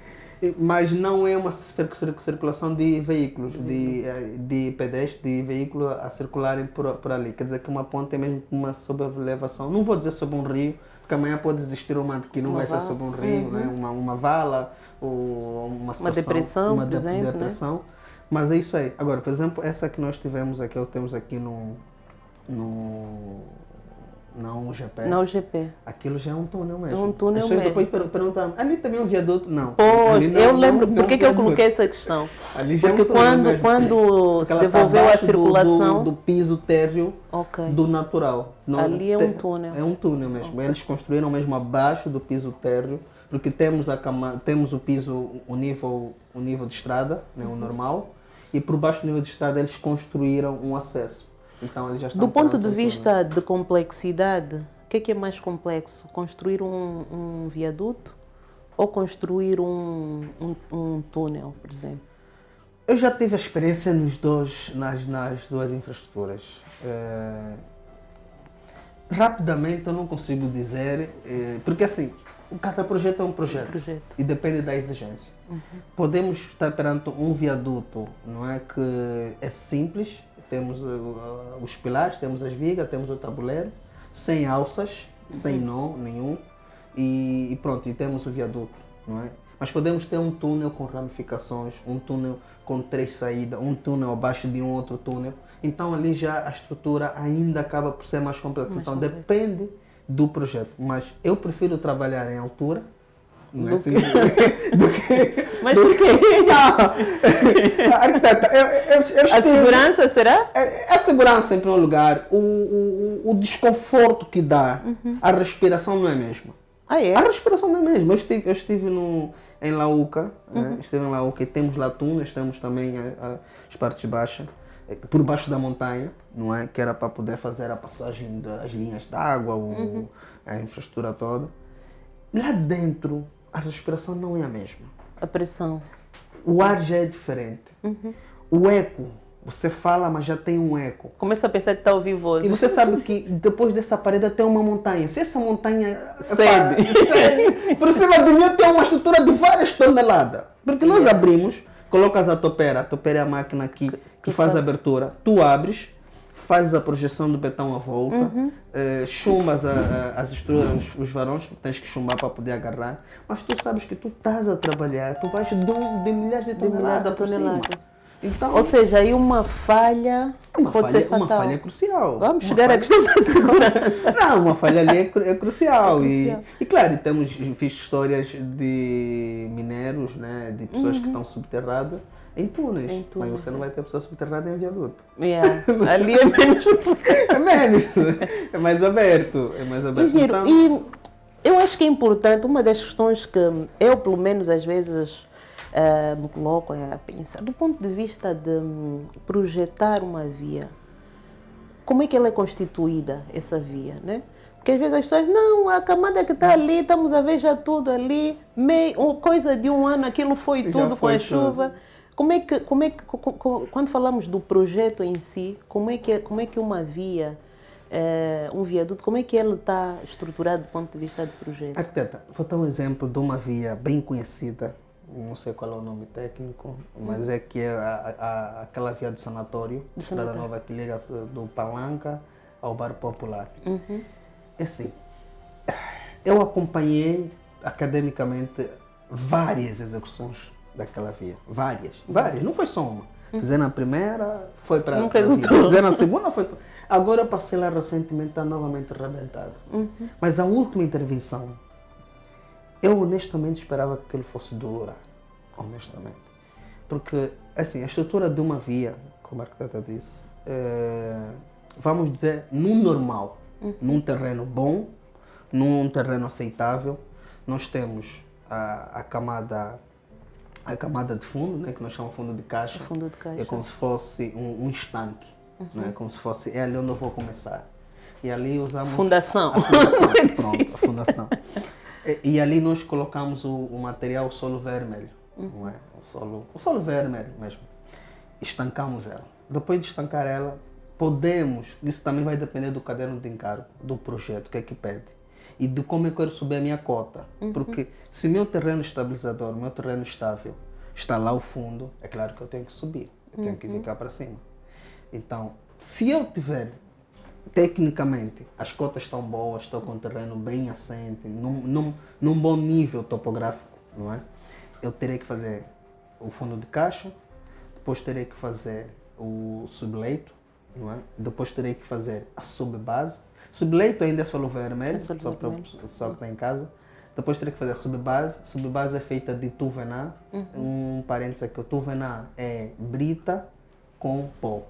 Mas não é uma circulação de veículos, de pedestres, de veículos a circularem por ali. Quer dizer que uma ponte é mesmo uma sobrelevação. Não vou dizer sobre um rio, porque amanhã pode existir uma que não vai ser sobre um rio, né? uma vala, ou uma depressão, por exemplo, depressão. Né? Mas é isso aí. Agora, por exemplo, essa que nós temos aqui na UGP. Na UGP. Aquilo já é um túnel mesmo. É um túnel mesmo. Depois perguntaram, ali também é um viaduto? Não. Pois, eu lembro, por que eu coloquei essa questão? Ali já porque quando se devolveu a circulação... Do piso térreo do natural. Não, ali é um túnel. É um túnel mesmo. Eles construíram mesmo abaixo do piso térreo, porque temos o piso, o nível de estrada, né, o normal, e por baixo do nível de estrada eles construíram um acesso. Então eles já estão Do ponto de perante o vista de complexidade, o que é mais complexo? Construir um viaduto ou construir um túnel, por exemplo? Eu já tive a experiência nas duas infraestruturas. Rapidamente eu não consigo dizer, porque assim, cada projeto é um projeto e depende da exigência. Podemos estar perante um viaduto, não é, que é simples, temos os pilares, temos as vigas, temos o tabuleiro, sem alças, sem nó nenhum, e pronto, e temos o viaduto, não é? Mas podemos ter um túnel com ramificações, um túnel com 3 saídas, um túnel abaixo de um outro túnel. Então ali já a estrutura ainda acaba por ser mais complexa. Então depende do projeto. Mas eu prefiro trabalhar em altura. Não é assim, do que... Mas por quê? Arquiteta, a segurança, será? A segurança em primeiro lugar, o desconforto que dá, a respiração não é a mesma. Ah, é? A respiração não é a mesma. Eu estive em Lauca, estive em Lauca e temos lá túneis, temos também as partes baixas, por baixo da montanha, não é? Que era para poder fazer a passagem das linhas de água, a infraestrutura toda. Lá dentro, a respiração não é a mesma. A pressão. O ar já é diferente. O eco, você fala, mas já tem um eco. Começa a pensar que está ao vivo. E você sabe que depois dessa parede tem uma montanha. Se essa montanha cede, por cima de mim tem uma estrutura de várias toneladas. Porque nós abrimos, colocas a topeira é a máquina que faz a abertura. Tu abres, fazes a projeção do betão à volta, chumbas as estruturas, os varões, tens que chumbar para poder agarrar. Mas tu sabes que tu estás a trabalhar, tu vais de milhares de toneladas por cima. Então, ou seja, aí uma falha pode ser fatal. Uma falha crucial. Vamos chegar à questão da segurança. Não, uma falha ali é crucial. E claro, fiz histórias de mineiros, né, de pessoas que estão subterradas em túneis. Mas você não vai ter pessoa subterrada em viaduto. Ali é menos. É menos. É mais aberto. Engenheiro, então... E eu acho que é importante, uma das questões que eu, pelo menos, às vezes... me coloco a pensar, do ponto de vista de projetar uma via, como é que ela é constituída, essa via, né? Porque às vezes as pessoas, não, a camada que está ali, estamos a ver já tudo ali, coisa de um ano, aquilo foi tudo com a chuva. Quando falamos do projeto em si, como é que uma via, um viaduto, como é que ele está estruturado do ponto de vista do projeto? Arquiteta, vou dar um exemplo de uma via bem conhecida, não sei qual é o nome técnico, mas é que é aquela via do sanatório, Estrada Nova, que liga do Palanca ao Bar Popular. É assim, eu acompanhei academicamente várias execuções daquela via, várias, não foi só uma. Fizeram a primeira, foi para a fizeram a segunda, foi para... Agora eu passei lá recentemente, está novamente arrebentado. Mas a última intervenção, eu honestamente esperava que aquilo fosse durar, honestamente. Porque, assim, a estrutura de uma via, como a arquiteta disse, vamos dizer, num normal, num terreno bom, num terreno aceitável, nós temos a camada de fundo, né, que nós chamamos de fundo de caixa. Fundo de caixa. É como se fosse um estanque, né, como se fosse, é ali onde eu vou começar. E ali usamos... Fundação. A fundação, pronto, a fundação. E ali nós colocamos o material solo vermelho, não é? O solo vermelho mesmo. Estancamos ela. Depois de estancar ela, isso também vai depender do caderno de encargo, do projeto, o que é que pede. E de como eu quero subir a minha cota. Porque se meu terreno estabilizador, meu terreno estável, está lá ao fundo, é claro que eu tenho que subir, eu tenho que ficar para cima. Então, se eu tiver... Tecnicamente, as cotas estão boas, estou com o terreno bem assente, num bom nível topográfico, não é? Eu terei que fazer o fundo de caixa, depois terei que fazer o subleito, não é? Depois terei que fazer a subbase. Subleito ainda é solo vermelho, só que está em casa. Depois terei que fazer a subbase. Subbase é feita de tuvená. Um parênteses aqui, o tuvená é brita com pó.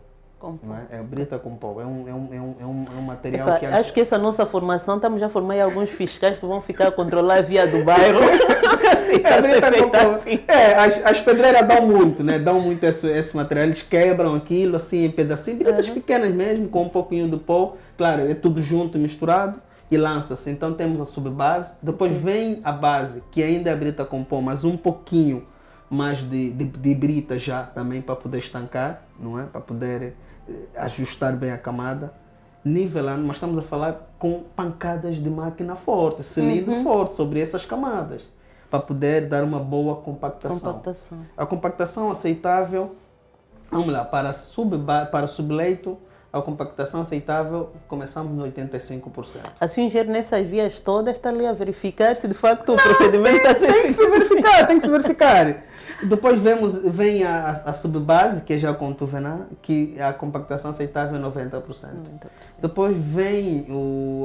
Não é? É brita com pó. É um material Epa, que acho que essa nossa formação, estamos já formando alguns fiscais que vão ficar a controlar a via do bairro. É brita com pó. Assim. As pedreiras dão muito, né? Dão muito esse material. Eles quebram aquilo assim em pedacinhos, britas pequenas mesmo, com um pouquinho de pó. Claro, é tudo junto, misturado. E lança-se. Então temos a subbase. Depois vem a base, que ainda é brita com pó, mas um pouquinho mais de brita já também para poder estancar, não é? Para poder ajustar bem a camada, nivelando, mas estamos a falar com pancadas de máquina forte, cilindro forte sobre essas camadas, para poder dar uma boa compactação. A compactação aceitável, vamos lá, para subleito, a compactação aceitável, começamos no 85%. Assim, o engenheiro nessas vias todas está ali a verificar se de facto o procedimento está sendo... Tem que se verificar. Depois vem a subbase, que é já com tuvenar, que a compactação aceitável é 90%. Depois vem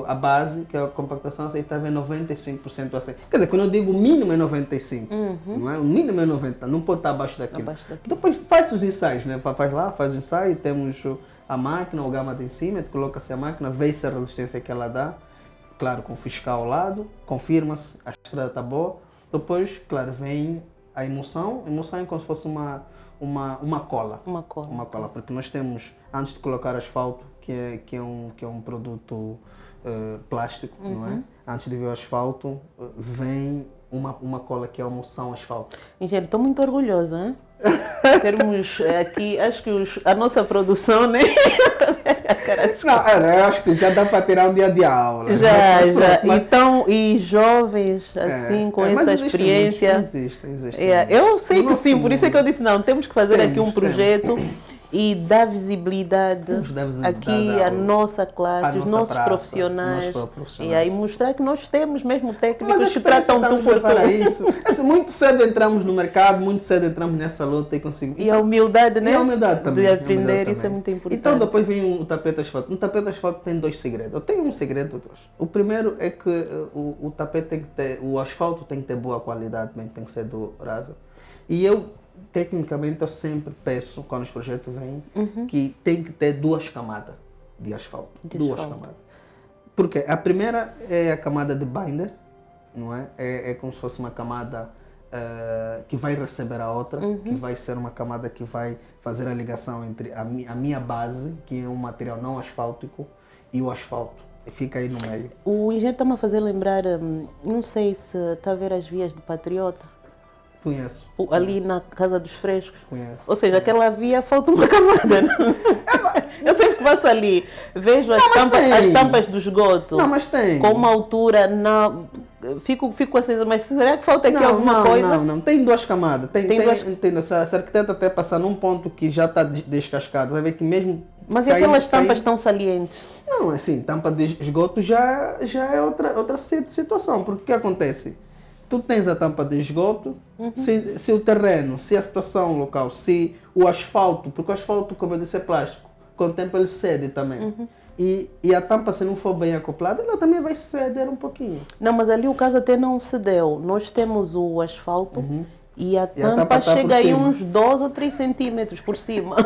a base, que a compactação aceitável é 95% assim. Quer dizer, quando eu digo o mínimo é 95%, não é? O mínimo é 90%, não pode estar abaixo daquilo. Depois faz os ensaios, né? Faz o ensaio, temos a máquina, o gama em cima, coloca-se a máquina, vê-se a resistência que ela dá, claro, com o fiscal ao lado, confirma-se, a estrada está boa. Depois, claro, vem a emoção é como se fosse uma cola. Uma cola, porque nós temos, antes de colocar asfalto, que é um produto plástico, não é? Antes de vir o asfalto, vem uma cola que é a emoção asfalto. Engenheiro, estou muito orgulhosa, hein? Termos aqui, acho que a nossa produção, né? Não, eu acho que já dá para tirar um dia de aula. Já. Então, e jovens, assim, com essa experiência... Existe. Eu sei que sim, por isso é que eu disse, não, temos que fazer aqui um projeto e dar visibilidade aqui à nossa classe, os nossos profissionais. E aí mostrar que nós temos mesmo técnicos que tratam tudo por isso. Muito cedo entramos no mercado, muito cedo entramos nessa luta e conseguimos. E a humildade, né? E a humildade também. De aprender, isso é muito importante. Então depois vem o tapete asfalto. No tapete asfalto tem 2 segredos. Eu tenho um segredo, dois. O primeiro é que o tapete tem que ter, o asfalto tem que ter boa qualidade, tem que ser durável. E tecnicamente, eu sempre peço, quando os projetos vêm, que tem que ter 2 camadas de asfalto. Duas camadas. Porque a primeira é a camada de binder, não é? É como se fosse uma camada que vai receber a outra, que vai ser uma camada que vai fazer a ligação entre a minha base, que é um material não asfáltico, e o asfalto. E fica aí no meio. O engenheiro está-me a fazer lembrar, não sei se está a ver as vias do Patriota. Conheço. Ali na Casa dos Frescos. Conheço. Ou seja, aquela via falta uma camada. Não? Eu sempre que passo ali, vejo as tampas do esgoto. Não, mas tem. Com uma altura, fico assim, mas será que falta aqui alguma coisa? Não, tem 2 camadas. Se a arquiteta até passar num ponto que já está descascado, vai ver que mesmo... Mas e aquelas tampas tão salientes? Não, assim, tampa de esgoto já é outra situação. Porque o que acontece? Tu tens a tampa de esgoto, se o terreno, se a situação local, se o asfalto, porque o asfalto, como eu disse, é plástico, com o tempo ele cede também. E a tampa, se não for bem acoplada, ela também vai ceder um pouquinho. Não, mas ali o caso até não cedeu. Nós temos o asfalto e a tampa chega aí uns 2 ou 3 centímetros por cima.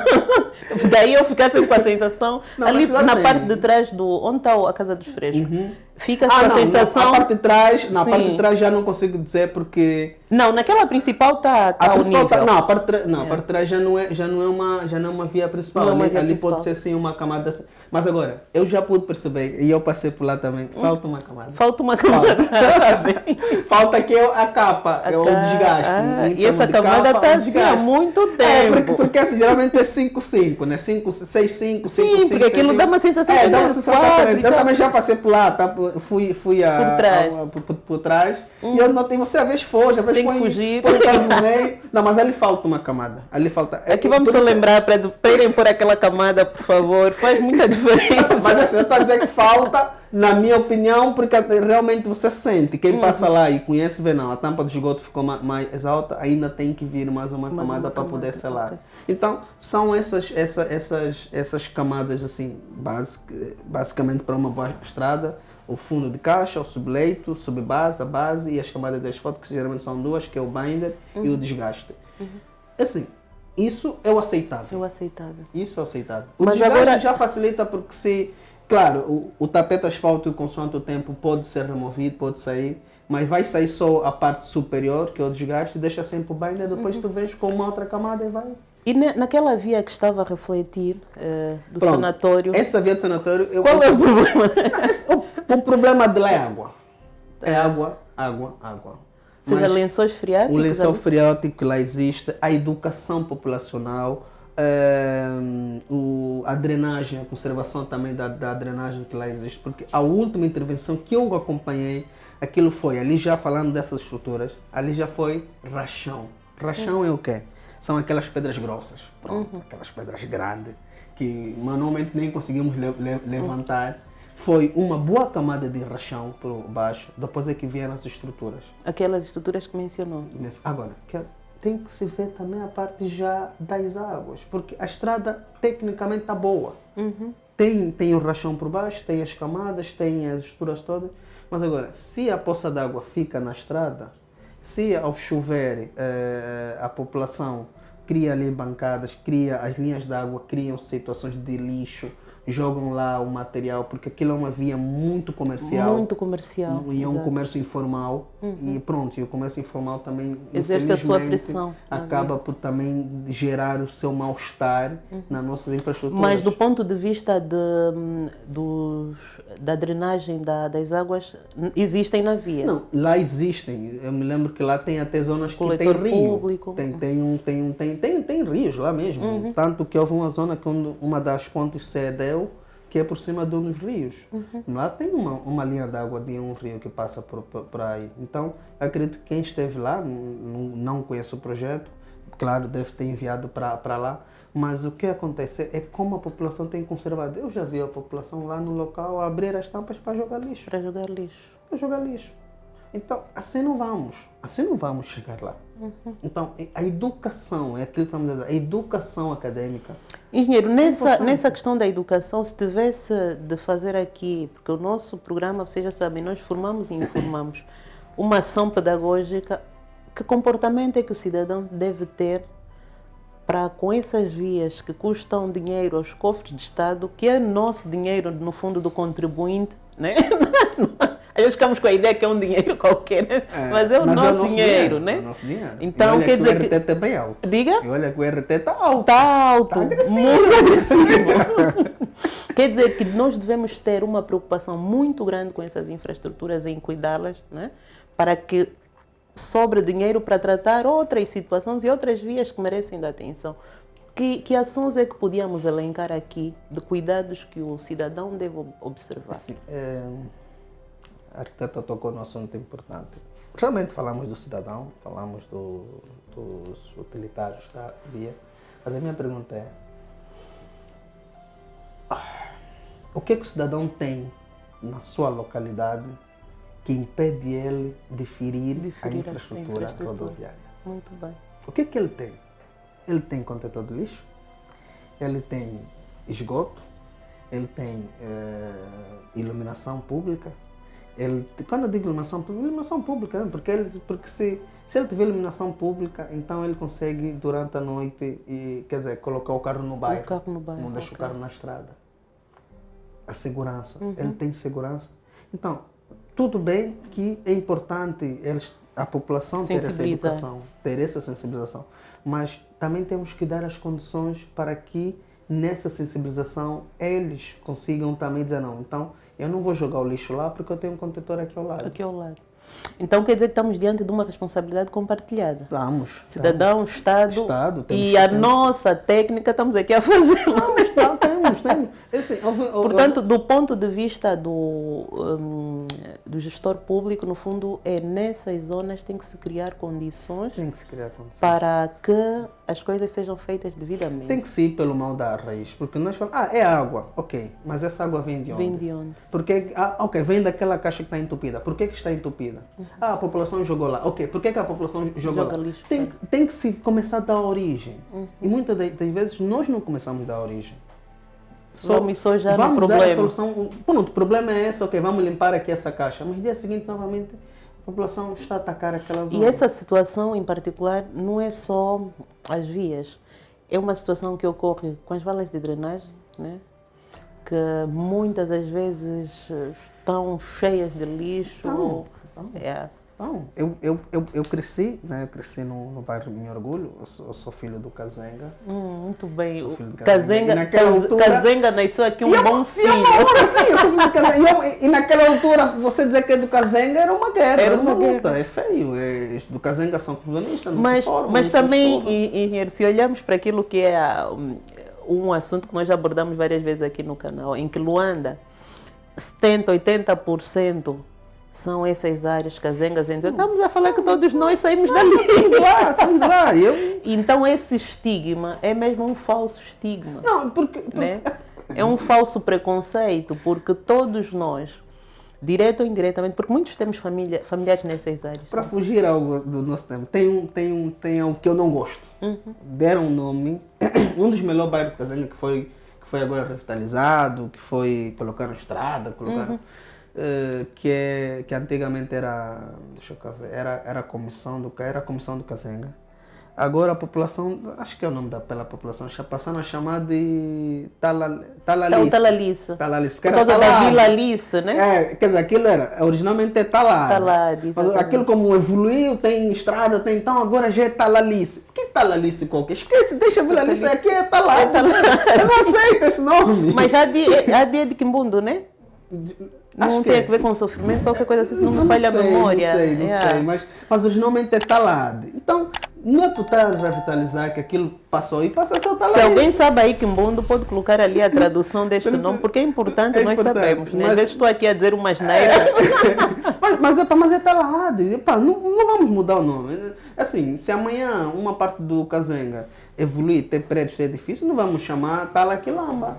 Daí eu ficar sempre com a sensação, ali na parte de trás onde está a Casa dos Frescos. Fica com a sensação... A parte de trás já não consigo dizer porque... Não, naquela principal está o nível. A parte de trás já não é uma via principal. Ali pode ser assim uma camada assim. Mas agora, eu já pude perceber, e eu passei por lá também, falta uma camada. Falta aqui a capa, é o desgaste. E essa camada está assim há muito tempo. Porque assim, geralmente é 5,5, né? 6,5, 5,5. Sim, porque aquilo dá uma sensação dá uma sensação. Eu também já passei por lá, tá? Fui por trás. E eu notei, você às vezes foge, às vezes tem que fugir. No meio. Não, mas ali falta uma camada. Ali falta. Aqui vamos só lembrar para irem por aquela camada, por favor. Faz muita diferença. Mas assim, eu estou a dizer que falta, na minha opinião, porque realmente você sente. Quem passa lá e conhece, vê não, a tampa do esgoto ficou mais alta, ainda tem que vir mais uma camada para poder selar. Okay. Então, são essas camadas, assim, basicamente para uma boa estrada. O fundo de caixa, o subleito, subbase, a base e as camadas de asfalto, que geralmente são 2, que é o binder e o desgaste. Assim, Isso é o aceitável. É o aceitável. Isso é aceitável. O Mas desgaste agora já facilita porque se... Claro, o tapete asfáltico, consoante o tempo, pode ser removido, pode sair, mas vai sair só a parte superior, que é o desgaste, deixa sempre o binder, depois tu vens com uma outra camada e vai. E naquela via que estava a refletir do Pronto. sanatório, Essa via do sanatório... qual é o problema? O problema dela é água. É água, água, água. Seja Mas lençóis freáticos? o lençol ali? freático que lá existe, a educação populacional, a drenagem, a conservação também da drenagem que lá existe, porque a última intervenção que eu acompanhei, aquilo foi, ali já falando dessas estruturas, ali já foi rachão. Rachão é o quê? São aquelas pedras grossas, pronto, aquelas pedras grandes, que manualmente nem conseguimos levantar. Foi uma boa camada de rachão por baixo, depois é que vieram as estruturas. Aquelas estruturas que mencionou. Agora, tem que se ver também a parte já das águas, porque a estrada tecnicamente está boa. Tem o rachão por baixo, tem as camadas, tem as estruturas todas, mas agora, se a poça d'água fica na estrada, se ao chover a população cria ali bancadas, cria as linhas d'água, criam situações de lixo, jogam lá o material, porque aquilo é uma via muito comercial. Muito comercial. E é um exato. comércio informal. E pronto, e o comércio informal também, Exerce a sua infelizmente, pressão. acaba por também gerar o seu mal-estar nas nossas infraestruturas. Mas do ponto de vista da drenagem das águas, existem na via? Não, lá existem. Eu me lembro que lá tem até zonas que tem Coletor rio. público. Tem rios lá mesmo. Tanto que houve uma zona que uma das pontes cedeu, que é por cima de um dos rios. Lá tem uma linha d'água de um rio que passa por aí. Então, acredito que quem esteve lá, não conhece o projeto, claro, deve ter enviado para lá, mas o que acontece é como a população tem conservado. Eu já vi a população lá no local abrir as tampas para jogar lixo. Para jogar lixo. Para jogar lixo. Então, assim não vamos chegar lá. Então, a educação, é aquilo que estamos dizendo, a educação acadêmica. Engenheiro, nessa questão da educação, se tivesse de fazer aqui, porque o nosso programa, vocês já sabem, nós formamos e informamos, uma ação pedagógica, que comportamento é que o cidadão deve ter para, com essas vias que custam dinheiro aos cofres de Estado, que é nosso dinheiro, no fundo, do contribuinte, né? Às vezes ficamos com a ideia que é um dinheiro qualquer, né? Mas é o nosso dinheiro, né? É o nosso dinheiro. Então, quer dizer que o RT está bem alto. Diga? E olha que o RT está alto. Está alto, Tá agressivo. muito agressivo. Quer dizer que nós devemos ter uma preocupação muito grande com essas infraestruturas, em cuidá-las, né? Para que sobre dinheiro para tratar outras situações e outras vias que merecem da atenção. Que ações é que podíamos elencar aqui de cuidados que o cidadão deve observar? Sim, a arquiteta tocou num assunto importante. Realmente falamos do cidadão, falamos dos utilitários da via, mas a minha pergunta é: o que o cidadão tem na sua localidade que impede ele de ferir a infraestrutura rodoviária? Muito bem. O que ele tem? Ele tem contentor de lixo, ele tem esgoto, ele tem iluminação pública. Quando eu digo iluminação pública, porque se ele tiver iluminação pública, então ele consegue durante a noite colocar o carro no bairro, não deixa o carro na estrada. A segurança, ele tem segurança. Então, tudo bem que é importante a população ter essa educação, ter essa sensibilização, mas também temos que dar as condições para que nessa sensibilização eles consigam também dizer: não, então eu não vou jogar o lixo lá porque eu tenho um contentor aqui ao lado. Aqui ao lado. Então quer dizer que estamos diante de uma responsabilidade compartilhada. Estamos. Cidadão, Estado e a nossa técnica estamos aqui a fazer. Temos. Assim, portanto, do ponto de vista do gestor público, no fundo, nessas zonas tem que se criar condições para que as coisas sejam feitas devidamente. Tem que se ir pelo mal da raiz, porque nós falamos: é água, ok, mas essa água vem de onde? Vem de onde? Porque, vem daquela caixa que está entupida. Por que está entupida? A população jogou lá. Ok, por que a população jogou lá? Lixo, tem que se começar da origem. E muitas das vezes nós não começamos da origem. Vamos já vamos no problema. Dar a solução. Pronto, o problema é esse, ok, vamos limpar aqui essa caixa. Mas no dia seguinte, novamente, a população está a atacar aquela zona. E essa situação em particular não é só as vias. é uma situação que ocorre com as valas de drenagem, né? Que muitas das vezes estão cheias de lixo. Então, É. Não, eu cresci, né? Eu cresci no bairro Me Orgulho, eu sou filho do Kazenga. Muito bem. Sou O filho de Kazenga. Kazenga, E naquela altura- Kazenga nasceu aqui um bom filho. Eu sou filho do Kazenga. E naquela altura, você dizer que é do Kazenga era uma guerra, Era era uma uma luta, é feio. Do Kazenga são colonistas, não se Mas, formam, mas não se também, formam. engenheiro, se olharmos para aquilo que é um assunto que nós já abordamos várias vezes aqui no canal, em que Luanda, 70%, 80% são essas áreas casengas. Então, estamos a falar que todos nós saímos dali. Saímos de lá. Então, esse estigma é mesmo um falso estigma. Não, porque Né? É um falso preconceito, porque todos nós, direto ou indiretamente, porque muitos temos familiares nessas áreas. para fugir algo do nosso tempo, tem algo que eu não gosto. Deram um nome, um dos melhores bairros de Kazenga que foi agora revitalizado, que foi colocaram estrada, colocaram que antigamente era, deixa eu cá ver, era a comissão do Kazenga. Agora a população, acho que é o nome pela população, passaram a chamar de Talalice. Talalice. Talalice, Por causa da Vila Alice, né? Quer dizer, aquilo originalmente é Talade. Talade, Mas exatamente. aquilo como evoluiu, tem estrada, tem então, agora já é Talalice. Por que Talalice qualquer? Esquece, deixa a Vila Alice, aqui é Talade. Eu não aceito esse nome. Mas há dia de Quimbundo, né? Não tem a ver com sofrimento, qualquer coisa assim, se não me falha a memória. Não sei, mas originalmente é Talade. Então, não é por estar a revitalizar que aquilo passou e passa a ser o Talade. Se alguém sabe aí Quimbundo, pode colocar ali a tradução deste nome, porque é importante, nós sabemos. Né? Às vezes estou aqui a dizer uma asneira. Mas é Talade. Não vamos mudar o nome. Assim, se amanhã uma parte do Kazenga evoluir, ter prédios, ter edifícios, não vamos chamar Talaquilamba.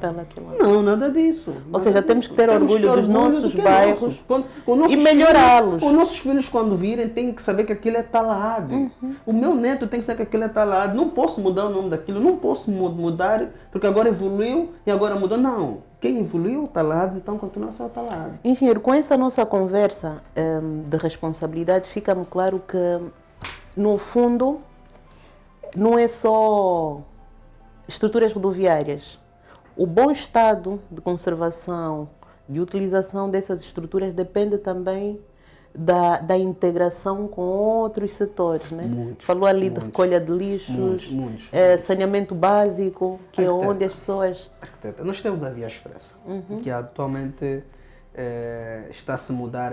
Não, nada disso. Ou seja, temos que ter orgulho dos nossos bairros e melhorá-los. Os nossos filhos, quando virem, têm que saber que aquilo é Talade. O meu neto tem que saber que aquilo é Talade. Não posso mudar o nome daquilo, não posso mudar, porque agora evoluiu e agora mudou. Não. Quem evoluiu está lá, então continua a ser Talade. Engenheiro, com essa nossa conversa de responsabilidade, fica-me claro que, no fundo, não é só estruturas rodoviárias. O bom estado de conservação, de utilização dessas estruturas depende também da integração com outros setores, né? Falou ali de recolha de lixos, saneamento básico, que é onde as pessoas... Arquiteta, nós temos a Via Expressa, que atualmente está a se mudar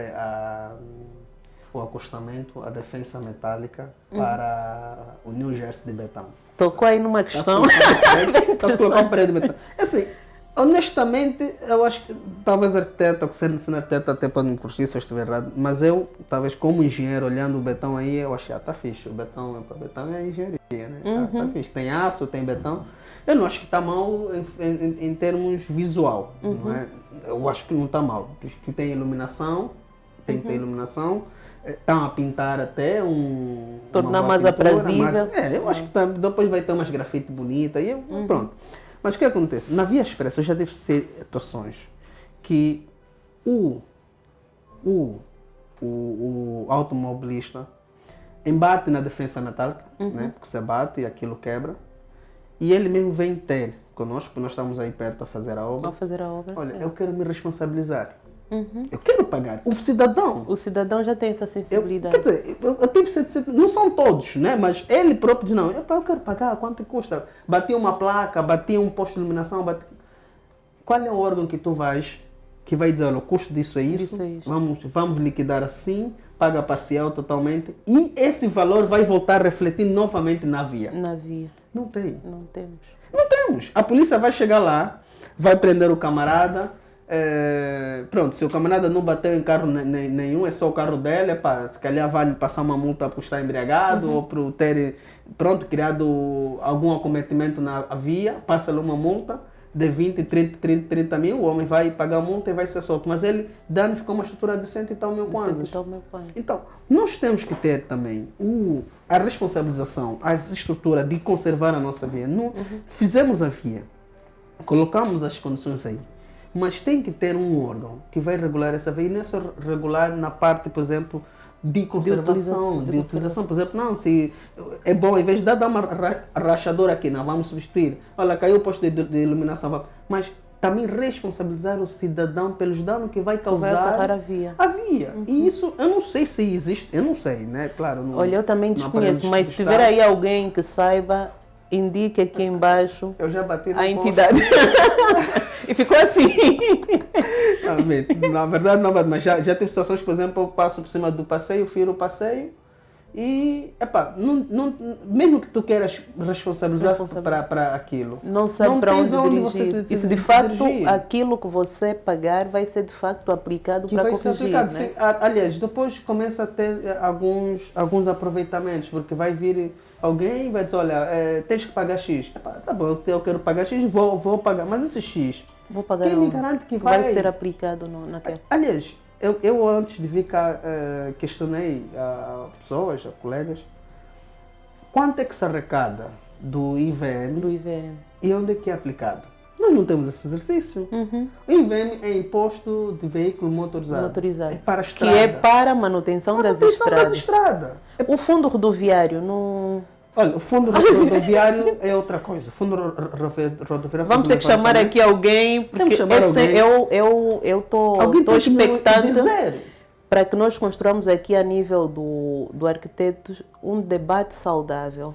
o acostamento, a defensa metálica para o New Jersey de Betão. Tocou aí numa questão. Está-se colocando parede de betão. Assim, honestamente, eu acho que talvez arquiteta, sendo arquiteta até pode me corrigir se eu estiver errado, mas eu, talvez como engenheiro, olhando o betão aí, eu achei, está fixe, o betão é engenharia, né? Tá fixe, tem aço, tem betão. Eu não acho que está mal em termos visual, não é? Eu acho que não está mal, que tem iluminação, tem que ter iluminação. Estão a pintar até tornar mais aprazível. Eu acho que depois vai ter umas grafite bonitas e pronto. Mas o que acontece? Na Via Expressa já deve ser atuações que o automobilista embate na defensa metálica, né? Porque se bate e aquilo quebra, e ele mesmo vem ter conosco, porque nós estamos aí perto a fazer a obra. Olha, eu quero me responsabilizar. Eu quero pagar. O cidadão já tem essa sensibilidade. Quer dizer, eu tive não são todos, né? Mas ele próprio diz, não, eu quero pagar, quanto custa? Bati uma placa, bati um posto de iluminação, Qual é o órgão que tu vais, que vai dizer, olha, o custo disso é isso, vamos liquidar assim, paga parcial totalmente, e esse valor vai voltar a refletir novamente na via. Não tem. Não temos. A polícia vai chegar lá, vai prender o camarada. Pronto, se o camarada não bateu em carro nenhum, é só o carro dele, se calhar vai passar uma multa por estar embriagado ou por ter criado algum acometimento na via, passa-lhe uma multa de 20, 30 mil, o homem vai pagar a multa e vai ser solto, mas ele danificou uma estrutura de 100 e tal mil kwanzas. Então, nós temos que ter também a responsabilização, a estrutura de conservar a nossa via. Fizemos a via, colocamos as condições aí. Mas tem que ter um órgão que vai regular essa via, e não é só regular na parte, por exemplo, de conservação, de utilização. Por exemplo, não, se é bom, em vez de dar uma rachadora aqui, não, vamos substituir. Olha, caiu o posto de iluminação, mas também responsabilizar o cidadão pelos danos que vai causar a via. E isso, eu não sei se existe, eu não sei, né? Claro. Não, olha, eu também desconheço, mas se tiver aí alguém que saiba, indique aqui embaixo eu já bati a entidade. E ficou assim. Na verdade, não, mas já tive situações, por exemplo, eu passo por cima do passeio, firo o passeio e, mesmo que tu queiras responsabilizar para aquilo, não sabe para onde dirigir. E se de facto aquilo que você pagar vai ser de facto aplicado para corrigir. Né? Aliás, depois começa a ter alguns aproveitamentos, porque vai vir alguém vai dizer, olha, tens que pagar X. Tá bom, eu quero pagar X, vou pagar, mas esse X, vou pagar quem me garante que vai ser aplicado naquela? Aliás, eu antes de vir cá questionei a pessoas, a colegas, quanto é que se arrecada do IVM, e onde é que é aplicado? Nós não temos esse exercício. O IVM é imposto de veículo motorizado. É para a estrada. Que é para a manutenção das estradas. O fundo rodoviário não... Olha, o fundo rodoviário é outra coisa. O fundo rodoviário... Vamos ter que chamar aqui alguém, porque eu estou expectante para que nós construamos aqui a nível do arquiteto um debate saudável,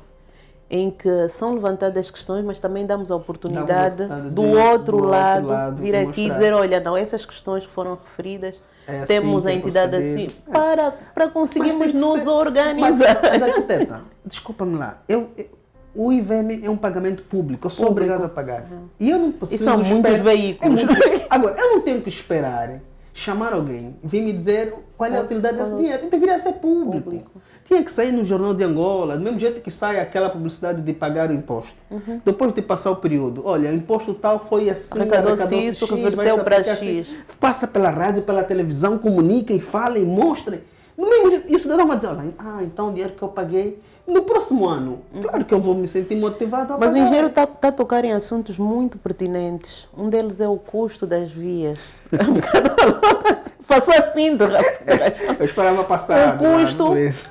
em que são levantadas questões, mas também damos a oportunidade do outro lado vir aqui e dizer, olha, não, essas questões que foram referidas, temos a entidade assim, para conseguirmos nos organizar. Mas arquiteta, desculpa-me lá, o IVM é um pagamento público, eu sou obrigado a pagar. E eu não preciso são muitos veículos. Agora, eu não tenho que esperar chamar alguém, vir me dizer qual é a utilidade desse dinheiro. Ele deveria ser público. Tinha que sair no Jornal de Angola, do mesmo jeito que sai aquela publicidade de pagar o imposto. Depois de passar o período, olha, o imposto tal foi assim, arrecadou-se isso, reverteu para X. Assim, passa pela rádio, pela televisão, comuniquem, falem, mostrem. No mesmo jeito, e o cidadão vai dizer, olha, então o dinheiro que eu paguei, no próximo ano, claro que eu vou me sentir motivado a pagar. Mas o engenheiro está a tocar em assuntos muito pertinentes. Um deles é o custo das vias. Passou assim de rapaz. Eu esperava passar.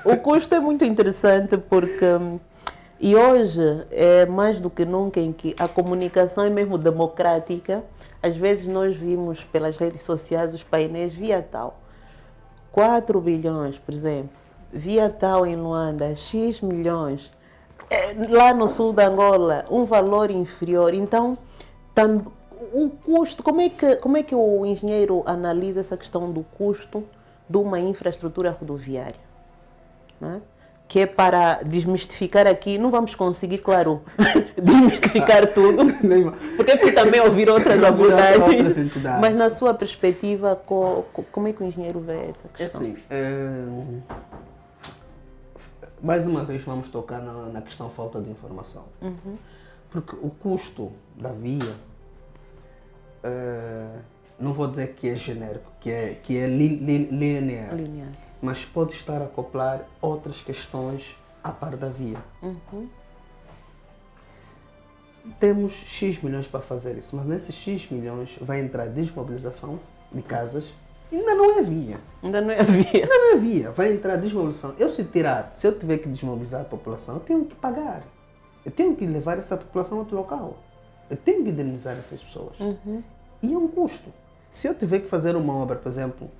O custo é muito interessante porque... E hoje é mais do que nunca em que a comunicação é mesmo democrática. Às vezes nós vimos pelas redes sociais os painéis via tal. 4 bilhões, por exemplo. Via tal em Luanda, X milhões. Lá no sul da Angola, um valor inferior. Então, o custo, como é que o engenheiro analisa essa questão do custo de uma infraestrutura rodoviária? Né? Que é para desmistificar aqui, não vamos conseguir, claro, desmistificar tudo, porque é preciso também ouvir outras abordagens, mas na sua perspectiva, como é que o engenheiro vê essa questão? É assim, mais uma vez vamos tocar na questão falta de informação, porque o custo da via, não vou dizer que é genérico, que é linear. Mas pode estar a acoplar outras questões à par da via. Temos X milhões para fazer isso, mas nesses X milhões vai entrar desmobilização de casas. Ainda não é via. Ainda não é via. Vai entrar desmobilização. Se eu tiver que desmobilizar a população, eu tenho que pagar. Eu tenho que levar essa população a outro local. Eu tenho que indenizar essas pessoas. E é um custo. Se eu tiver que fazer uma obra, por exemplo,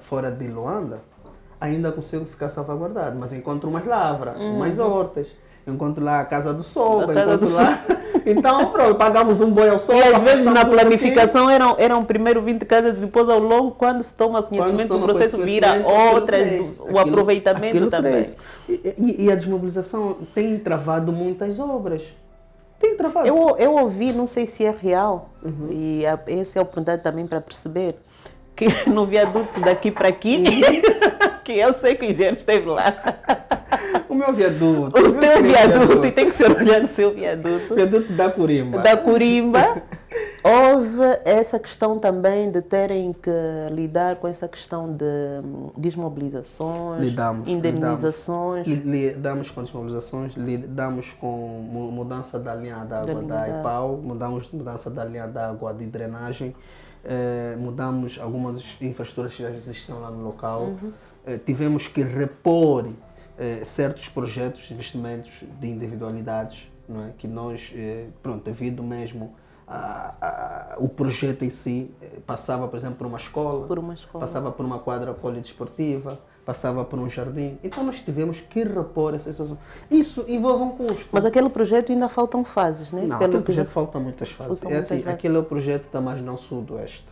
fora de Luanda, ainda consigo ficar salvaguardado, mas encontro umas lavras, umas hortas, encontro lá a Casa do Sol, lá... Então, pronto, pagamos um boi ao sol. E às vezes na planificação eram primeiro 20 casas, depois ao longo, quando se toma conhecimento do processo, vira outras, o aproveitamento também. E a desmobilização tem travado muitas obras. Tem travado. Eu ouvi, não sei se é real, e essa é a oportunidade também para perceber, que no viaduto daqui para aqui, que eu sei que o engenheiro esteve lá. O meu viaduto. O seu viaduto, e tem que ser olhado o seu viaduto. Viaduto da Corimba. Da Corimba. Houve essa questão também de terem que lidar com essa questão de desmobilizações, indenizações. Lidamos com desmobilizações, lidamos com mudança da linha d'água da EPAU, mudança da linha d'água de drenagem. Mudamos algumas infraestruturas que já existiam lá no local. tivemos que repor certos projetos, investimentos de individualidades, não é? Que nós, pronto, devido mesmo o projeto em si, passava, por exemplo, por uma escola, passava por uma quadra polidesportiva, passava por um jardim. Então nós tivemos que repor essa situação. Isso envolve um custo. Mas aquele projeto ainda faltam fases, né? Não, aquele projeto falta muitas fases. Aquele é o projeto da Marginal Sudoeste.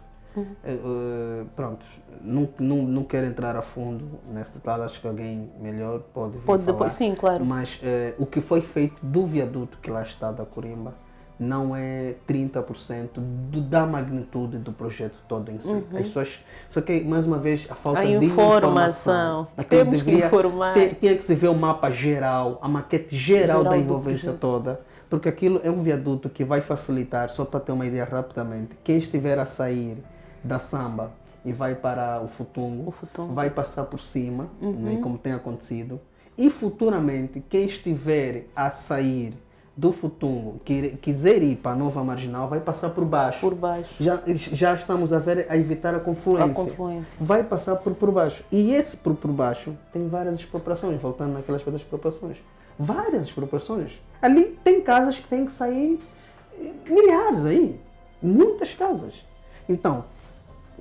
Pronto, não quero entrar a fundo nesse detalhe, acho que alguém melhor pode vir falar. Depois, sim, claro. Mas o que foi feito do viaduto que lá está da Corimba não é 30% da magnitude do projeto todo em si. As pessoas, só que, mais uma vez, a falta de informação. Temos que informar. Tinha que se ver o mapa geral, a maquete geral da envolvência toda, porque aquilo é um viaduto que vai facilitar, só para ter uma ideia rapidamente, quem estiver a sair da Samba e vai para o Futungo, vai passar por cima, né, como tem acontecido, e futuramente quem estiver a sair do Futungo, que quiser ir para a Nova Marginal, vai passar por baixo. Por baixo. Já estamos a ver, a evitar a confluência. Vai passar por baixo. E esse por baixo tem várias expropriações, voltando naquelas outras expropriações. Várias expropriações. Ali tem casas que têm que sair, milhares aí. Muitas casas. Então,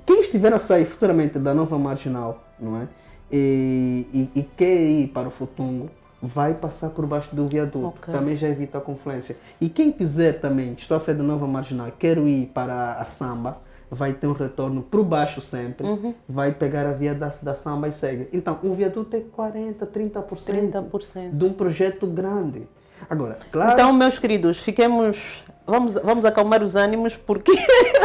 quem estiver a sair futuramente da Nova Marginal, não é? E quer ir para o Futungo, vai passar por baixo do viaduto, também já evita a confluência. E quem quiser também, estou a sair da Nova Marginal, quero ir para a Samba, vai ter um retorno por baixo sempre, vai pegar a via da Samba e segue. Então, o viaduto é 40%, 30% de um projeto grande. Agora, claro... Então, meus queridos, vamos acalmar os ânimos, porque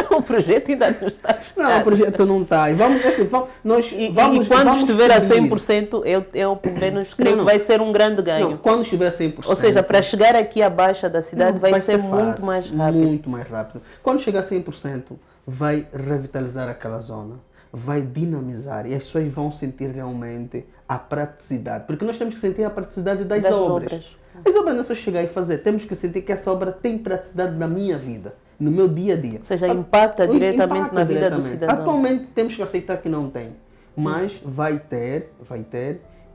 o projeto ainda não está. Não, o projeto não está. E quando estiver a 100%, eu pelo menos creio que vai ser um grande ganho. Não, quando estiver a 100%. Ou seja, para chegar aqui abaixo da cidade vai ser muito mais rápido. Muito mais rápido. Quando chegar a 100%, vai revitalizar aquela zona, vai dinamizar e as pessoas vão sentir realmente a praticidade. Porque nós temos que sentir a praticidade das obras. As obras não é só chegar e fazer, temos que sentir que essa obra tem praticidade na minha vida, no meu dia a dia. Ou seja, impacta diretamente na vida do cidadão. Atualmente temos que aceitar que não tem, mas vai ter,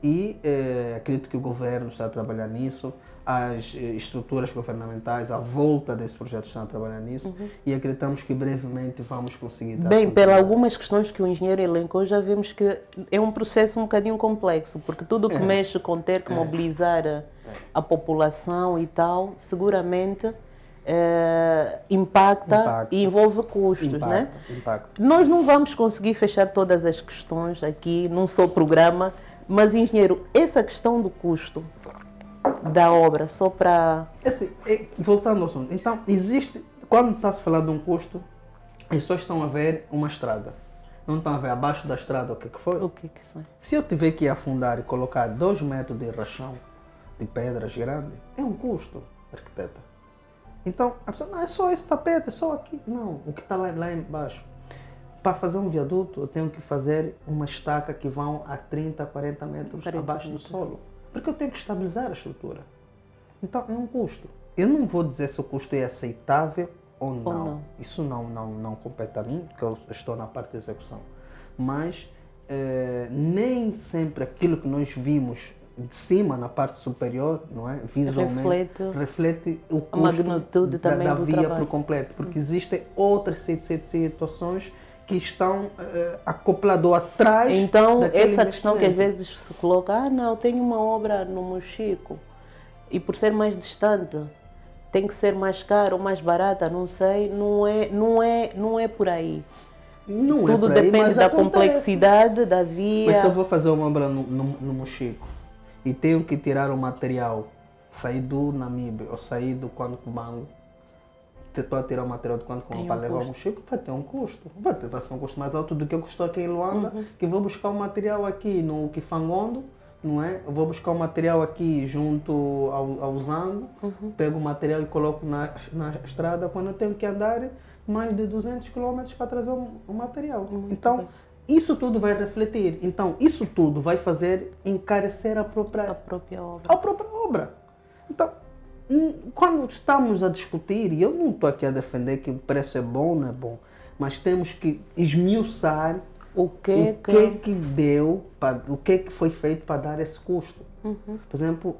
e acredito que o governo está a trabalhar nisso, as estruturas governamentais à volta desse projeto estão a trabalhar nisso e acreditamos que brevemente vamos conseguir dar. Bem, pelas algumas questões que o engenheiro elencou, já vemos que é um processo um bocadinho complexo, porque tudo que mexe com ter que mobilizar a população e tal, seguramente impacta e envolve custos, né? Nós não vamos conseguir fechar todas as questões aqui num só programa, mas, engenheiro, essa questão do custo da obra, só para... Voltando ao assunto, então, existe, quando está-se a falar de um custo, as pessoas estão a ver uma estrada. Não estão a ver abaixo da estrada o que foi? O que foi? Se eu tiver que afundar e colocar 2 metros de rachão de pedras grande, é um custo, arquiteta. Então, a pessoa, não, é só esse tapete, é só aqui. Não, o que está lá embaixo. Para fazer um viaduto, eu tenho que fazer uma estaca que vão a 30, 40 metros abaixo do solo. Porque eu tenho que estabilizar a estrutura. Então, é um custo. Eu não vou dizer se o custo é aceitável ou não. Isso não compete a mim, porque eu estou na parte de execução. Mas nem sempre aquilo que nós vimos de cima, na parte superior, não é? Visualmente, reflete o custo, a magnitude também da do via trabalho. por completo. Porque existem outras situações que estão acopladas ou atrás. Então, essa questão que às vezes se coloca, não, eu tenho uma obra no Mochico e por ser mais distante tem que ser mais caro ou mais barata, não sei, não é por aí. Não Tudo é por aí, depende da acontece. Complexidade da via. Mas se eu vou fazer uma obra no Mochico e tenho que tirar o material, sair do Namibe ou sair do Quancubango, estou a tirar o material do Quancubango para levar ao Mochico, vai ter um custo. Vai ser um custo mais alto do que eu custou aqui em Luanda, que vou buscar o material aqui no Kifangondo, não é? Eu vou buscar o material aqui junto ao Zango, pego o material e coloco na estrada quando eu tenho que andar mais de 200 km para trazer o material. Então, isso tudo vai refletir. Então, isso tudo vai fazer encarecer a própria obra. Então, quando estamos a discutir, e eu não estou aqui a defender que o preço é bom ou não é bom, mas temos que esmiuçar O que que deu, o que foi feito para dar esse custo? Por exemplo,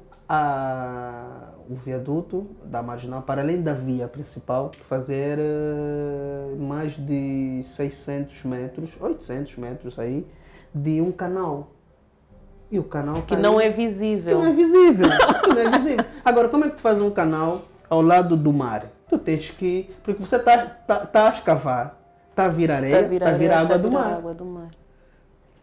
o viaduto da Marginal, para além da via principal, fazer mais de 600 metros, 800 metros aí, de um canal. E o canal que não é visível. Que não é visível. Que não é visível. Agora, como é que tu faz um canal ao lado do mar? Tu tens que... Porque você está a escavar, está a vir areia, está a vir água do mar.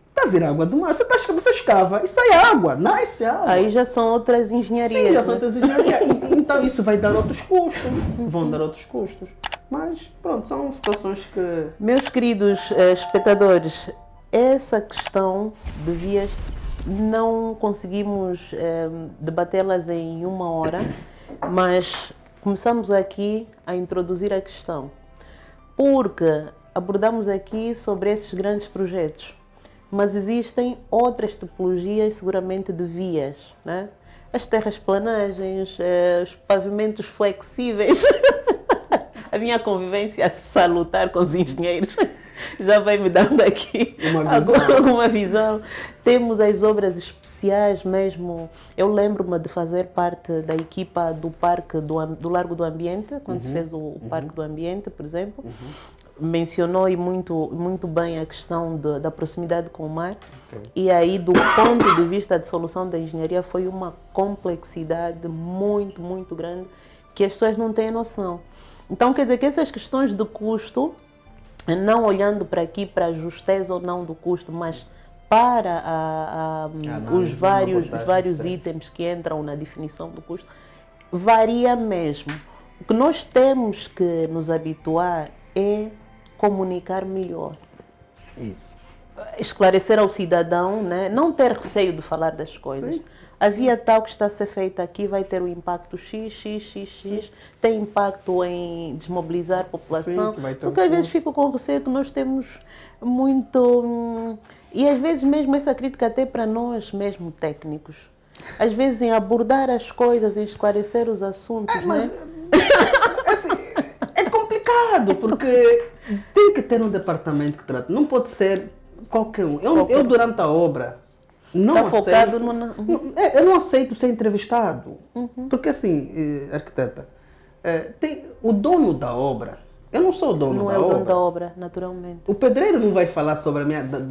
Está a vir água do mar. Você escava e sai água, nasce água. Aí já são outras engenharias. Sim, já são outras engenharias. Então isso vai dar outros custos. Vão dar outros custos. Mas pronto, são situações que... Meus queridos espectadores, essa questão de vias não conseguimos debatê-las em 1 hora, mas começamos aqui a introduzir a questão, porque abordamos aqui sobre esses grandes projetos, mas existem outras tipologias seguramente de vias, né? As terrasplanagens, os pavimentos flexíveis, a minha convivência salutar com os engenheiros já vai me dando aqui alguma visão. Temos as obras especiais mesmo. Eu lembro-me de fazer parte da equipa do Parque do Largo do Ambiente, quando se fez o Parque do Ambiente, por exemplo. Mencionou muito bem a questão da proximidade com o mar. E aí, do ponto de vista de solução da engenharia, foi uma complexidade muito grande que as pessoas não têm noção. Então, quer dizer que essas questões de custo, não olhando para aqui, para a justeza ou não do custo, mas para os vários itens que entram na definição do custo, varia mesmo. O que nós temos que nos habituar é comunicar melhor. Isso. Esclarecer ao cidadão, né? Não ter receio de falar das coisas. Sim. A via tal que está a ser feita aqui vai ter um impacto X, tem impacto em desmobilizar a população. Sim, só que às vezes fico com receio que nós temos muito... E às vezes mesmo essa crítica até para nós mesmo técnicos. Às vezes em abordar as coisas, em esclarecer os assuntos, mas, né? Assim, é complicado, porque tem que ter um departamento que trata. Não pode ser qualquer um. Eu durante a obra... Não tá focado eu não aceito ser entrevistado. Porque assim, arquiteta, tem o dono da obra. Eu não sou o dono da obra. Não é o dono da obra, naturalmente. O pedreiro não vai falar sobre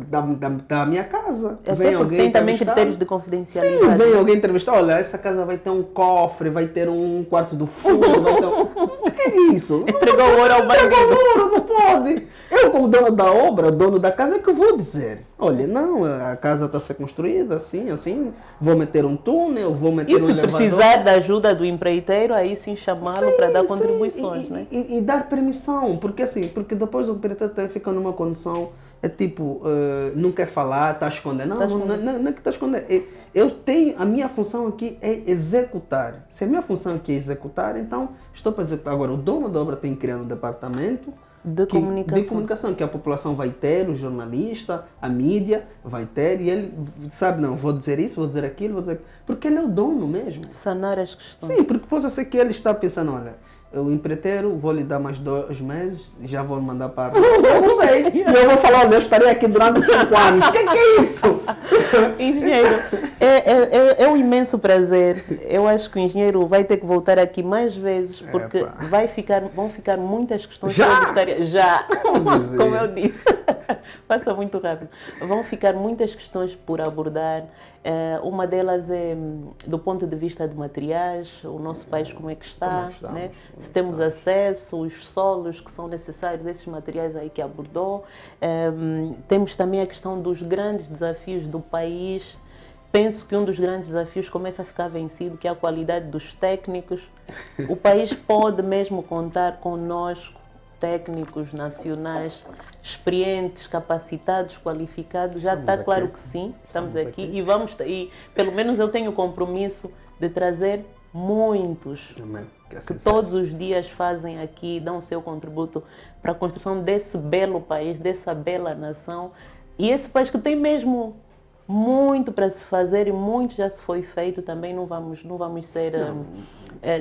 da minha casa. Vem alguém tem também critérios de confidencialidade. Sim, vem alguém entrevistar. Olha, essa casa vai ter um cofre, vai ter um quarto do fundo, vai ter O que é isso? Entregou o ouro ao marido. Entregou o ouro, não pode. Eu, como dono da obra, dono da casa, é que eu vou dizer. Olha, não, a casa está a ser construída assim, vou meter um túnel, vou meter um elevador. E se precisar da ajuda do empreiteiro, aí sim chamá-lo para dar contribuições, né? E dar permissão, porque depois o empreiteiro fica numa condição, é tipo, não quer falar, está a esconder. Não é que está a esconder. Eu tenho, a minha função aqui é executar. Se a minha função aqui é executar, então estou para executar. Agora, o dono da obra tem que criar um departamento de comunicação, que a população vai ter, o jornalista, a mídia vai ter, e ele sabe, não, vou dizer isso, vou dizer aquilo, porque ele é o dono mesmo. Sanar as questões. Sim, porque possa ser que ele está pensando, olha, o empreiteiro, vou lhe dar mais 2 meses, já vou mandar para... Eu não sei, e eu vou falar, olha, eu estarei aqui durante 5 anos. O que é isso? Engenheiro, é um imenso prazer. Eu acho que o engenheiro vai ter que voltar aqui mais vezes, porque vão ficar muitas questões que eu gostaria... Já, como eu disse. Passa muito rápido. Vão ficar muitas questões por abordar. Uma delas é do ponto de vista de materiais, o nosso país como é que está, né? Se temos acesso, os solos que são necessários, esses materiais aí que abordou. Temos também a questão dos grandes desafios do país. Penso que um dos grandes desafios começa a ficar vencido, que é a qualidade dos técnicos. O país pode mesmo contar conosco, técnicos nacionais, experientes, capacitados, qualificados. Já está claro que sim, estamos aqui. E pelo menos eu tenho o compromisso de trazer muitos que todos os dias fazem aqui, dão o seu contributo para a construção desse belo país, dessa bela nação. E esse país que tem mesmo muito para se fazer e muito já se foi feito. Também não vamos ser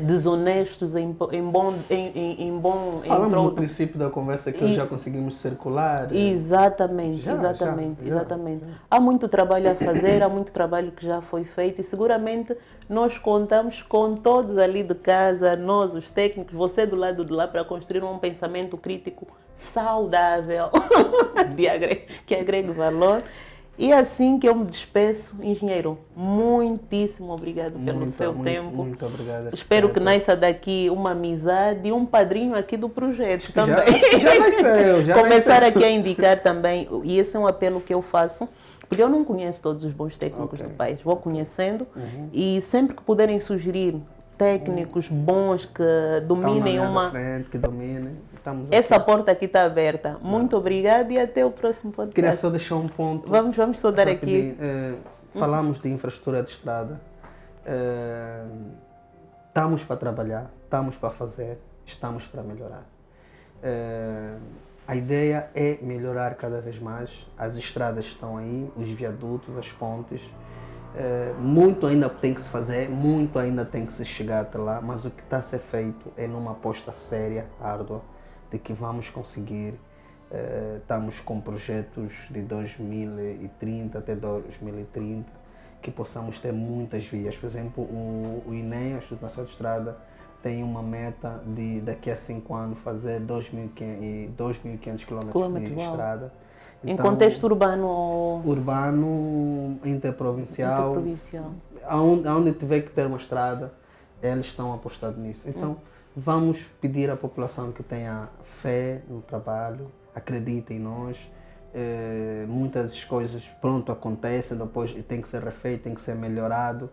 desonestos em Falamos prol no princípio da conversa que já conseguimos circular. Exatamente. Há muito trabalho a fazer, há muito trabalho que já foi feito e seguramente nós contamos com todos ali de casa, nós os técnicos, você do lado de lá, para construir um pensamento crítico saudável que agregue valor. E assim que eu me despeço, engenheiro, muitíssimo obrigado pelo seu tempo. Muito obrigado. Espero que nasça daqui uma amizade e um padrinho aqui do projeto também. Já nasceu. Começar aqui a indicar também, e esse é um apelo que eu faço, porque eu não conheço todos os bons técnicos do país, vou conhecendo e sempre que puderem sugerir técnicos bons que dominem que dominem. Essa porta aqui está aberta. Muito obrigada e até o próximo podcast. Queria só deixar um ponto. Vamos só dar aqui. Falamos de infraestrutura de estrada. Estamos para trabalhar, estamos para fazer, estamos para melhorar. A ideia é melhorar cada vez mais. As estradas estão aí, os viadutos, as pontes. Muito ainda tem que se fazer, muito ainda tem que se chegar até lá, mas o que está a ser feito é numa aposta séria, árdua, de que vamos conseguir. Estamos com projetos de 2030 até 2030, que possamos ter muitas vias. Por exemplo, o INEM, o Instituto Nacional de Estrada, tem uma meta de daqui a 5 anos fazer 2.500 km de estrada. Então, em contexto urbano? Urbano, interprovincial. Aonde tiver que ter uma estrada, eles estão apostados nisso. Então, vamos pedir à população que tenha fé no trabalho, acredite em nós. Muitas coisas, pronto, acontecem, depois tem que ser refeito, tem que ser melhorado.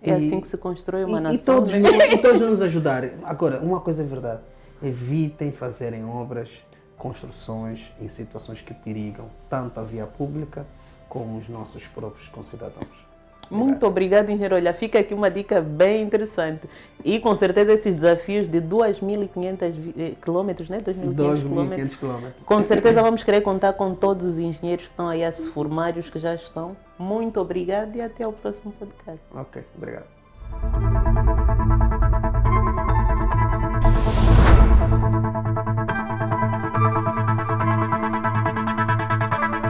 É assim que se constrói uma nação. E todos nos ajudarem. Agora, uma coisa é verdade, evitem fazerem obras, construções em situações que perigam tanto a via pública como os nossos próprios concidadãos. Muito obrigado, engenheiro. Olha, fica aqui uma dica bem interessante. E com certeza esses desafios de 2.500 quilômetros, né? 2.500 quilômetros. Com certeza vamos querer contar com todos os engenheiros que estão aí a se formar e os que já estão. Muito obrigado e até ao próximo podcast. Ok, obrigado.